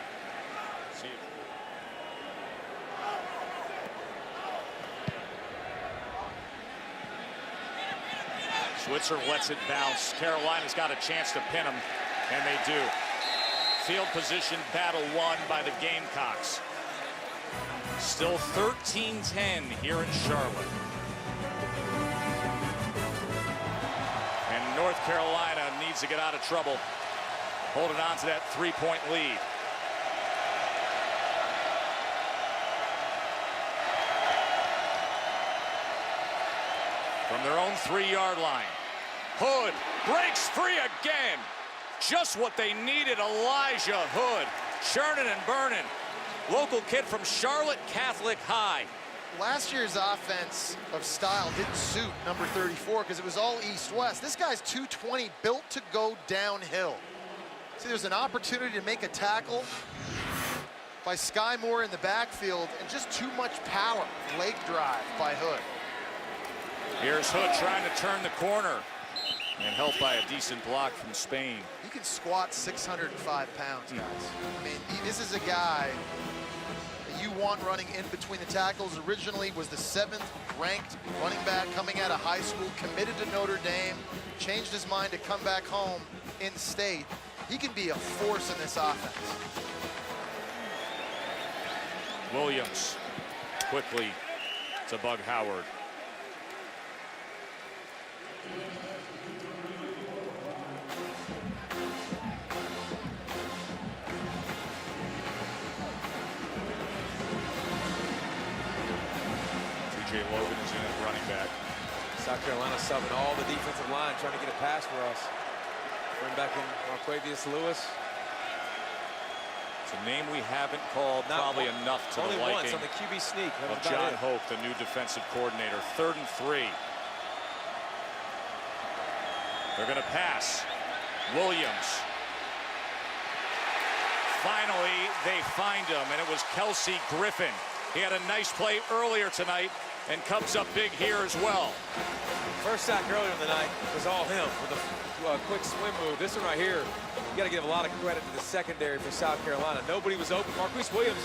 See you. Switzer lets it bounce. Carolina's got a chance to pin him, and they do. Field position battle won by the Gamecocks. Still 13-10 here in Charlotte. And North Carolina needs to get out of trouble, holding on to that 3-point lead. From their own 3-yard line. Hood breaks free again. Just what they needed. Elijah Hood, churning and burning. Local kid from Charlotte Catholic High. Last year's offense of style didn't suit number 34 because it was all east-west. This guy's 220, built to go downhill. See, there's an opportunity to make a tackle by Sky Moore in the backfield, and just too much power. Leg drive by Hood. Here's Hood trying to turn the corner, and helped by a decent block from Spain. He can squat 605 pounds, guys. I mean, this is a guy that you want running in between the tackles. Originally was the 7th ranked running back coming out of high school, committed to Notre Dame, changed his mind to come back home in state. He can be a force in this offense. Williams quickly to Bug Howard. TJ Logan is in at running back. South Carolina subbing all the defensive line, trying to get a pass for us. Bring back in Marquise Lewis. It's a name we haven't called probably enough to the liking once on the QB sneak. of John Hope, the new defensive coordinator. 3rd and 3. They're going to pass. Williams. Finally, they find him, and it was Kelsey Griffin. He had a nice play earlier tonight and comes up big here as well. First sack earlier in the night was all him with a quick swim move. This one right here, you got to give a lot of credit to the secondary for South Carolina. Nobody was open. Marquise Williams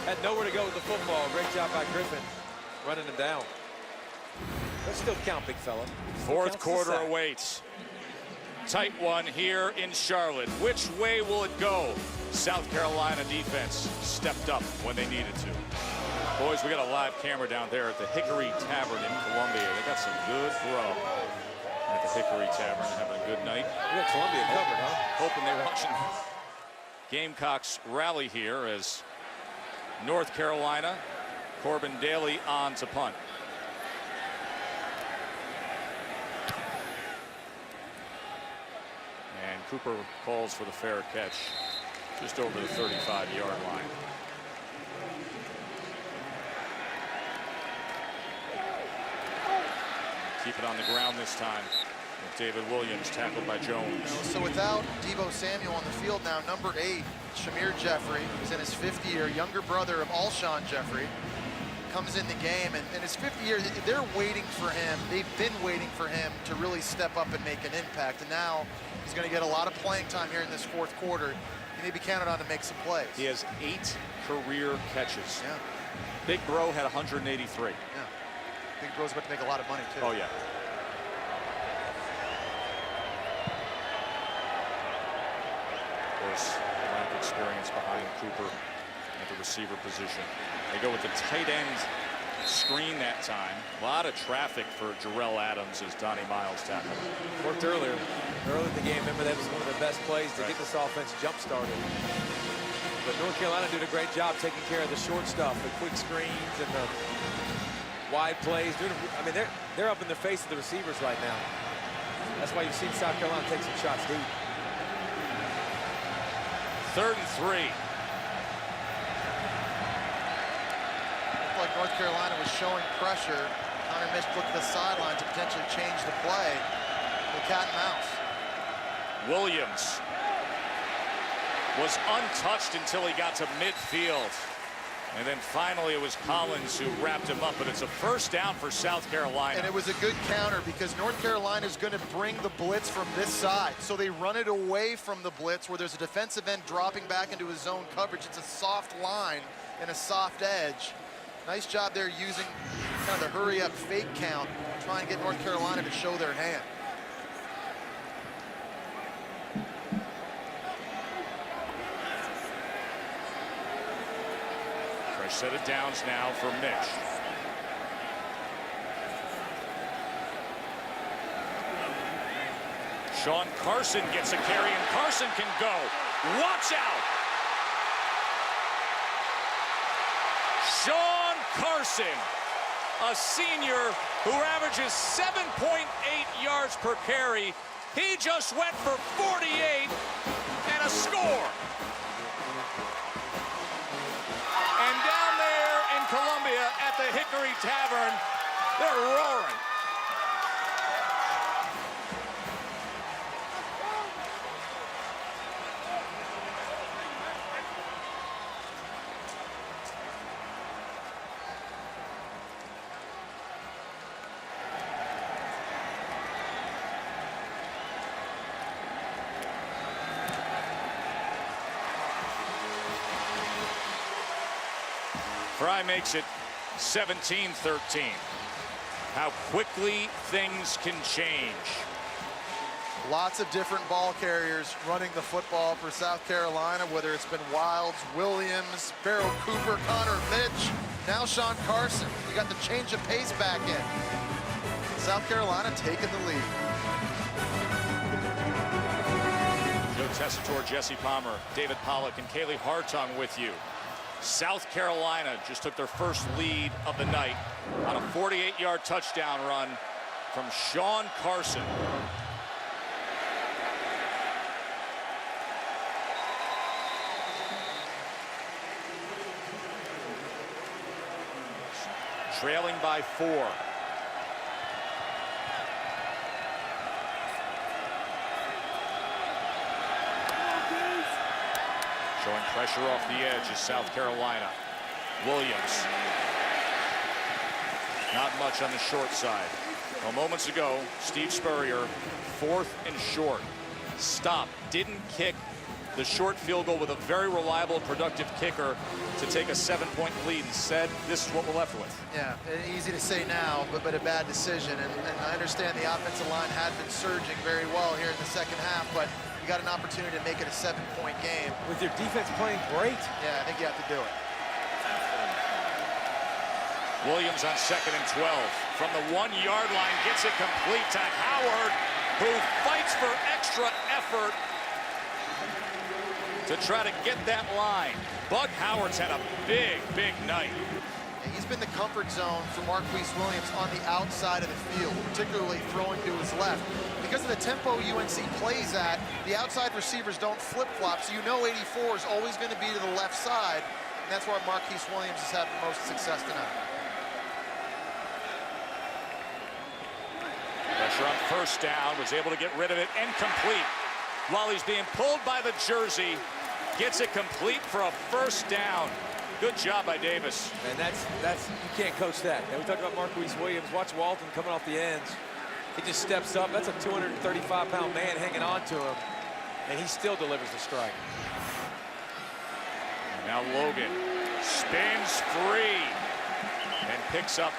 had nowhere to go with the football. Great job by Griffin running him down. Let's still count, big fella. 4th quarter awaits. Tight one here in Charlotte. Which way will it go? South Carolina defense stepped up when they needed to. Boys, we got a live camera down there at the Hickory Tavern in Columbia. They got some good grub at the Hickory Tavern, having a good night. We got Columbia covered, huh? Hoping they're watching Gamecocks rally here as North Carolina, Corbin Daly on to punt. And Cooper calls for the fair catch just over the 35-yard line. Keep it on the ground this time. With David Williams tackled by Jones. So without Deebo Samuel on the field now, number 8, Shamir Jeffrey, who's in his 5th year, younger brother of Alshon Jeffrey, comes in the game. And in his 5th year, they're waiting for him. They've been waiting for him to really step up and make an impact. And now he's going to get a lot of playing time here in this 4th quarter. He may be counted on to make some plays. He has 8 career catches. Yeah. Big Bro had 183. Yeah. Big Bro's about to make a lot of money, too. Oh, yeah. Of course, lack of experience behind Cooper at the receiver position. They go with the tight end screen that time. A lot of traffic for Jarrell Adams as Donnie Miles tackled. Worked earlier in the game. Remember, that was one of the best plays to get this offense jump-started. But North Carolina did a great job taking care of the short stuff, the quick screens and the wide plays. I mean, they're up in the face of the receivers right now. That's why you've seen South Carolina take some shots deep. 3rd and 3. Looked like North Carolina was showing pressure. Connor Mitch looked to the sideline to potentially change the play. The cat and mouse. Williams was untouched until he got to midfield. And then finally it was Collins who wrapped him up, but it's a 1st down for South Carolina. And it was a good counter because North Carolina is going to bring the blitz from this side. So they run it away from the blitz where there's a defensive end dropping back into his zone coverage. It's a soft line and a soft edge. Nice job there using kind of the hurry up fake count, trying to get North Carolina to show their hand. Set of downs now for Mitch. Sean Carson gets a carry, and Carson can go. Watch out! Sean Carson, a senior who averages 7.8 yards per carry. He just went for 48 They're roaring. Fry makes it 17-13. How quickly things can change. Lots of different ball carriers running the football for South Carolina, whether it's been Wildes, Williams, Farrell Cooper, Connor Mitch, now Sean Carson. You got the change of pace back in. South Carolina taking the lead. Joe Tessitore, Jesse Palmer, David Pollack, and Kaylee Hartung with you. South Carolina just took their first lead of the night on a 48-yard touchdown run from Sean Carson. Trailing by 4. Showing pressure off the edge is South Carolina. Williams. Not much on the short side. Well, moments ago, Steve Spurrier, 4th and short. Stopped. Didn't kick the short field goal with a very reliable, productive kicker to take a 7-point lead. Instead, this is what we're left with. Yeah, easy to say now, but a bad decision. And I understand the offensive line had been surging very well here in the second half, but you got an opportunity to make it a 7-point game. With your defense playing great. Yeah, I think you have to do it. Williams on 2nd and 12. From the 1-yard line, gets it complete to Howard, who fights for extra effort to try to get that line. Bug Howard's had a big, big night. He's been the comfort zone for Marquise Williams on the outside of the field, particularly throwing to his left. Because of the tempo UNC plays at, the outside receivers don't flip-flop, so you know 84 is always going to be to the left side, and that's where Marquise Williams has had the most success tonight. Pressure on 1st down, was able to get rid of it and complete. While he's being pulled by the jersey, gets it complete for a 1st down. Good job by Davis. And that's you can't coach that. And we talked about Marquise Williams. Watch Walton coming off the ends. He just steps up. That's a 235-pound man hanging on to him, and he still delivers the strike. Now Logan spins free and picks up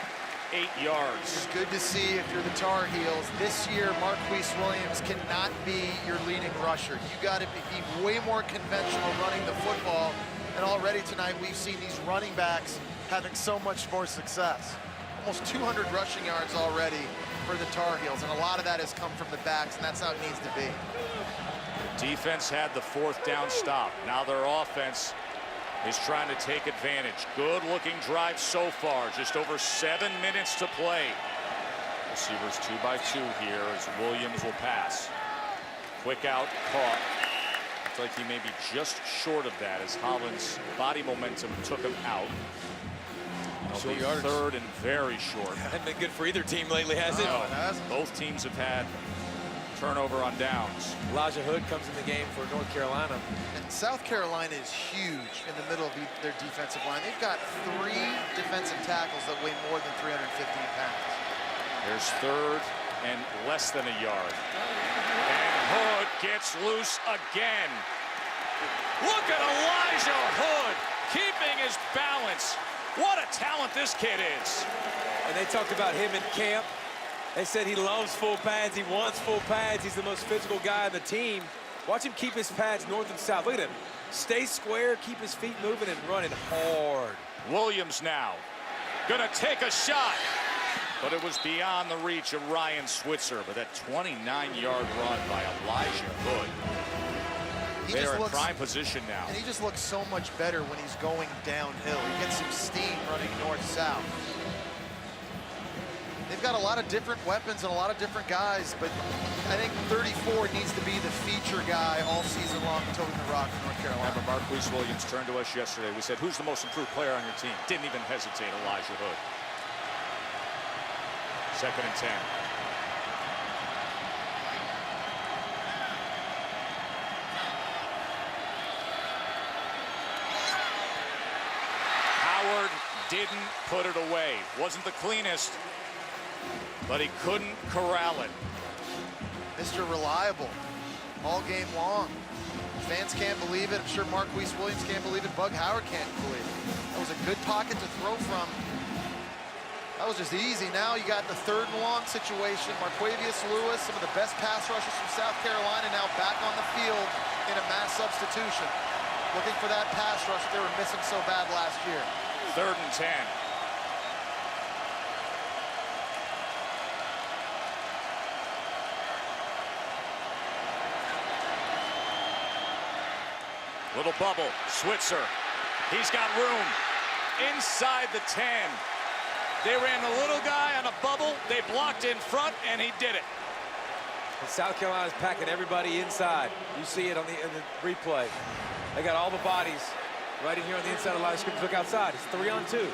8 yards. It's good to see if you're the Tar Heels. This year, Marquise Williams cannot be your leading rusher. You got to be way more conventional running the football. And already tonight, we've seen these running backs having so much more success. Almost 200 rushing yards already for the Tar Heels, and a lot of that has come from the backs, and that's how it needs to be. Defense had the 4th down stop. Now their offense is trying to take advantage. Good looking drive so far. Just over 7 minutes to play. Receivers 2 by 2 here as Williams will pass. Quick out, caught. Looks like he may be just short of that as Holland's body momentum took him out. Short yardage. 3rd and very short. Hasn't been good for either team lately, has it? No, both teams have had turnover on downs. Elijah Hood comes in the game for North Carolina. And South Carolina is huge in the middle of their defensive line. They've got 3 defensive tackles that weigh more than 315 pounds. There's 3rd and less than a yard. And Hood gets loose again. Look at Elijah Hood keeping his balance. What a talent this kid is. And they talked about him in camp. They said he loves full pads. He wants full pads. He's the most physical guy on the team. Watch him keep his pads north and south. Look at him. Stay square, keep his feet moving, and running hard. Williams now gonna take a shot. But it was beyond the reach of Ryan Switzer. But that 29-yard run by Elijah Hood. They're in prime position now. And he just looks so much better when he's going downhill. He gets some steam running north-south. They've got a lot of different weapons and a lot of different guys, but I think 34 needs to be the feature guy all season long toting the rock in North Carolina. Remember, Marquise Williams turned to us yesterday. We said, who's the most improved player on your team? Didn't even hesitate, Elijah Hood. 2nd and 10. Howard didn't put it away. Wasn't the cleanest, but he couldn't corral it. Mr. Reliable all game long. Fans can't believe it. I'm sure Marquise Williams can't believe it. Bug Howard can't believe it. That was a good pocket to throw from. That was just easy. Now you got the 3rd and long situation. Marquavius Lewis, some of the best pass rushers from South Carolina, now back on the field in a mass substitution. Looking for that pass rush that they were missing so bad last year. 3rd and 10. Little bubble, Switzer. He's got room inside the 10. They ran the little guy on a bubble. They blocked in front, and he did it. And South Carolina's packing everybody inside. You see it on in the replay. They got all the bodies right in here on the inside of the line of scrimmage. Look outside. It's 3-on-2.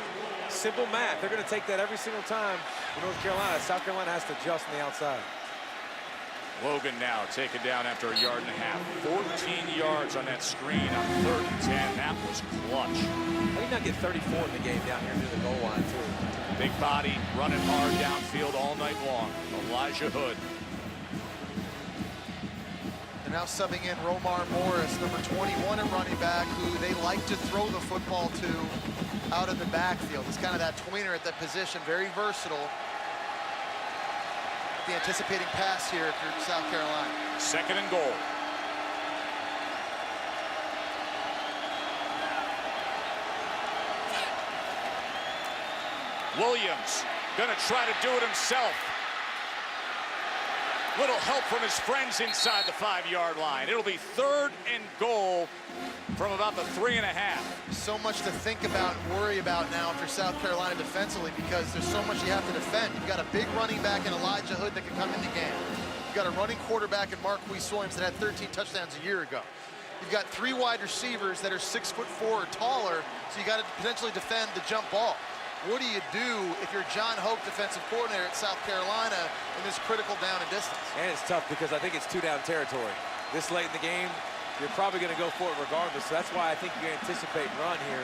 Simple math. They're going to take that every single time in North Carolina. South Carolina has to adjust on the outside. Logan now taken down after a 1.5 yards. 14 yards on that screen on 3rd and 10. That was clutch. How did he not get 34 in the game down here near the goal line, too? Big body running hard downfield all night long. Elijah Hood. They're now subbing in Romar Morris, number 21 at running back, who they like to throw the football to out of the backfield. He's kind of that tweener at that position, very versatile. The anticipating pass here for South Carolina. 2nd and goal. Williams gonna try to do it himself. Little help from his friends inside the 5-yard line. It'll be 3rd and goal from about the 3.5. So much to think about and worry about now for South Carolina defensively, because there's so much you have to defend. You've got a big running back in Elijah Hood that can come in the game. You've got a running quarterback in Marquise Williams that had 13 touchdowns a year ago. You've got 3 wide receivers that are 6'4" or taller, so you got to potentially defend the jump ball. What do you do if you're John Hoke, defensive coordinator at South Carolina, in this critical down and distance? And it's tough because I think it's 2-down territory. This late in the game, you're probably going to go for it regardless. So that's why I think you anticipate run here.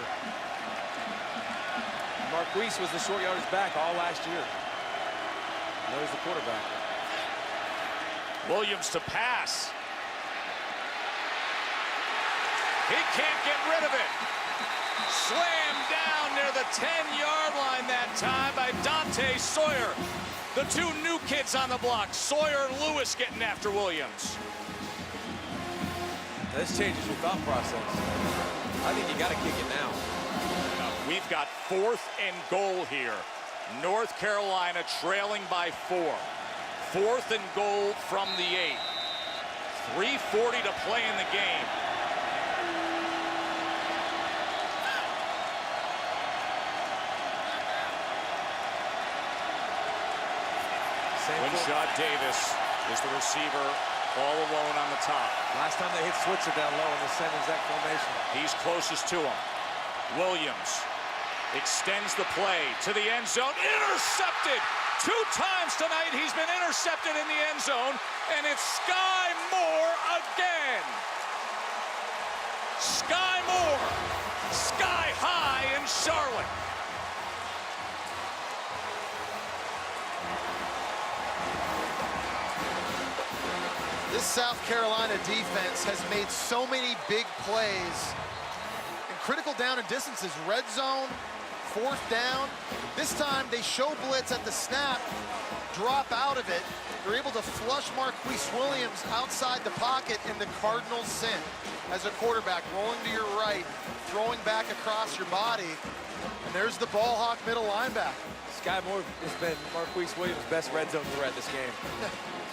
Marquise was the short yardage back all last year. Now he's the quarterback. Williams to pass. He can't get rid of it. Slammed down near the 10-yard line that time by Dante Sawyer. The 2 new kids on the block, Sawyer and Lewis, getting after Williams. This changes your thought process. I think you got to kick it now. We've got 4th and goal here. North Carolina trailing by 4. 4th and goal from the 8. 3:40 to play in the game. Winshot Davis is the receiver, all alone on the top. Last time they hit Switzer down low in the same exact formation. He's closest to him. Williams extends the play to the end zone. Intercepted! 2 times tonight he's been intercepted in the end zone, and it's Sky Moore again. Sky Moore, sky high in Charlotte. This South Carolina defense has made so many big plays in critical down and distances. Red zone, 4th down. This time they show blitz at the snap, drop out of it. They're able to flush Marquise Williams outside the pocket, and the Cardinals sin. As a quarterback, rolling to your right, throwing back across your body, and there's the ball hawk middle linebacker. Sky Moore has been Marquise Williams' best red zone threat this game.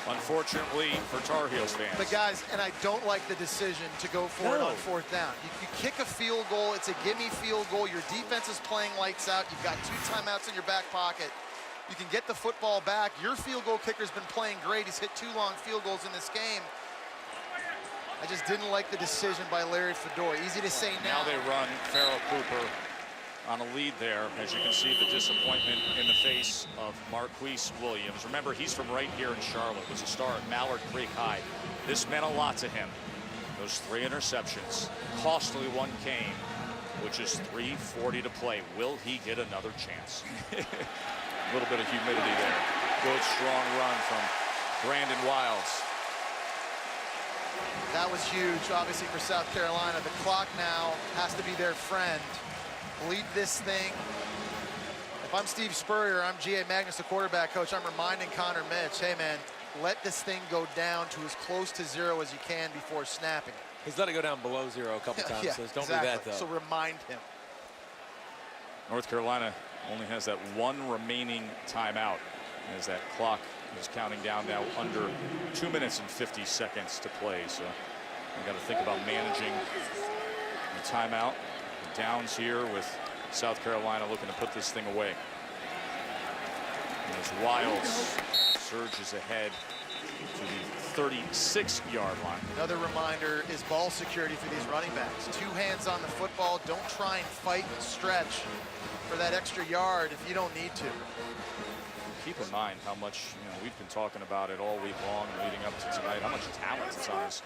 Unfortunately for Tar Heels fans. But guys, and I don't like the decision to go for it on 4th down. You kick a field goal, it's a gimme field goal. Your defense is playing lights out. You've got 2 timeouts in your back pocket. You can get the football back. Your field goal kicker's been playing great. He's hit 2 long field goals in this game. I just didn't like the decision by Larry Fedora. Easy to say now. Now they run Farrell Cooper on a lead there. As you can see, the disappointment in the face of Marquise Williams. Remember, he's from right here in Charlotte. Was a star at Mallard Creek High. This meant a lot to him. Those 3 interceptions. Costly one came, which is 3:40 to play. Will he get another chance? A little bit of humidity there. Good, strong run from Brandon Wilde. That was huge, obviously, for South Carolina. The clock now has to be their friend. Lead this thing. If I'm Steve Spurrier, I'm G.A. Magnus, the quarterback coach, I'm reminding Connor Mitch, hey, man, let this thing go down to as close to 0 as you can before snapping. He's let it go down below 0 a couple times, Yeah, so don't exactly. do that, though. So remind him. North Carolina only has that 1 remaining timeout as that clock is counting down now under 2 minutes and 50 seconds to play. So we got to think about managing the timeout. The downs here with South Carolina looking to put this thing away. And as Wilde surges ahead to the 36-yard line. Another reminder is ball security for these running backs. 2 hands on the football. Don't try and fight and stretch for that extra yard if you don't need to. Keep in mind how much, we've been talking about it all week long and leading up to tonight, how much talent is on this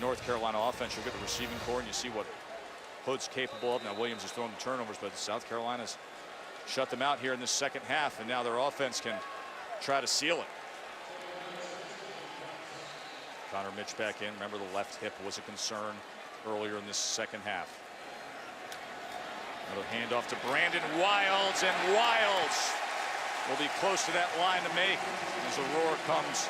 North Carolina offense. You look at the receiving core and you see what Hood's capable of. Now Williams is throwing the turnovers, but South Carolina's shut them out here in the second half, and now their offense can try to seal it. Connor Mitch back in. Remember, the left hip was a concern earlier in this second half. Another handoff to Brandon Wilde, and Wilde will be close to that line to make as a roar comes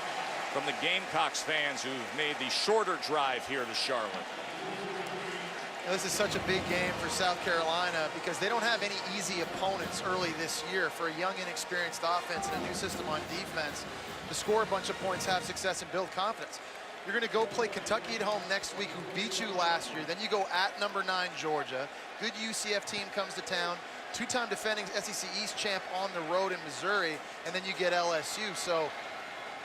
from the Gamecocks fans who've made the shorter drive here to Charlotte. This is such a big game for South Carolina because they don't have any easy opponents early this year. For a young, inexperienced offense and a new system on defense, to score a bunch of points, have success, and build confidence. You're going to go play Kentucky at home next week, who beat you last year. Then you go at number 9 Georgia. Good UCF team comes to town. 2-time defending SEC East champ on the road in Missouri, and then you get LSU. So,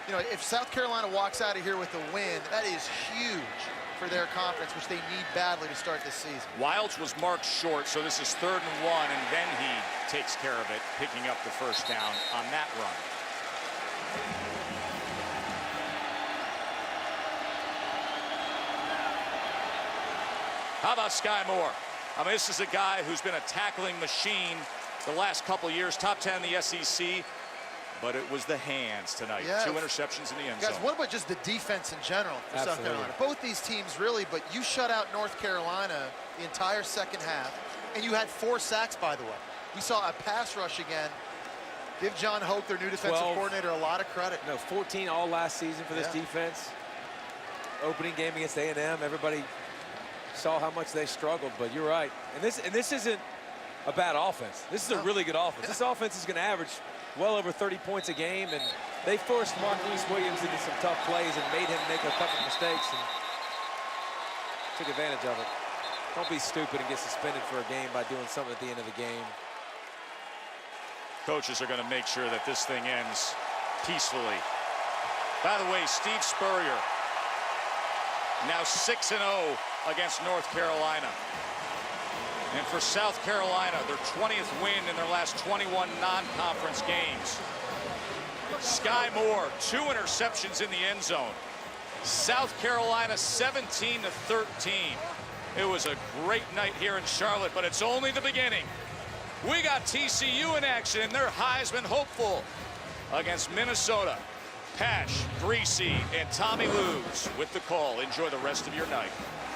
if South Carolina walks out of here with a win, that is huge for their conference, which they need badly to start this season. Wilds was marked short, so this is 3rd and 1, and then he takes care of it, picking up the first down on that run. How about Sky Moore? I mean, this is a guy who's been a tackling machine the last couple years, top 10 in the SEC, but it was the hands tonight. Yeah. 2 interceptions in the end zone. Guys, what about just the defense in general for South Carolina? Both these teams really, but you shut out North Carolina the entire second half, and you had 4 sacks, by the way. We saw a pass rush again. Give John Hoke, their new defensive coordinator, a lot of credit. 14 all last season for this defense. Opening game against A&M, everybody saw how much they struggled, but you're right. And this isn't a bad offense. This is a really good offense. This offense is going to average well over 30 points a game, and they forced Marquise Williams into some tough plays and made him make a couple mistakes and took advantage of it. Don't be stupid and get suspended for a game by doing something at the end of the game. Coaches are going to make sure that this thing ends peacefully. By the way, Steve Spurrier now 6-0 against North Carolina. And for South Carolina, their 20th win in their last 21 non-conference games. Sky Moore, 2 interceptions in the end zone. South Carolina 17-13. It was a great night here in Charlotte, but it's only the beginning. We got TCU in action, and they're Heisman hopeful against Minnesota. Pash, Greasy, and Tommy Lubes with the call. Enjoy the rest of your night.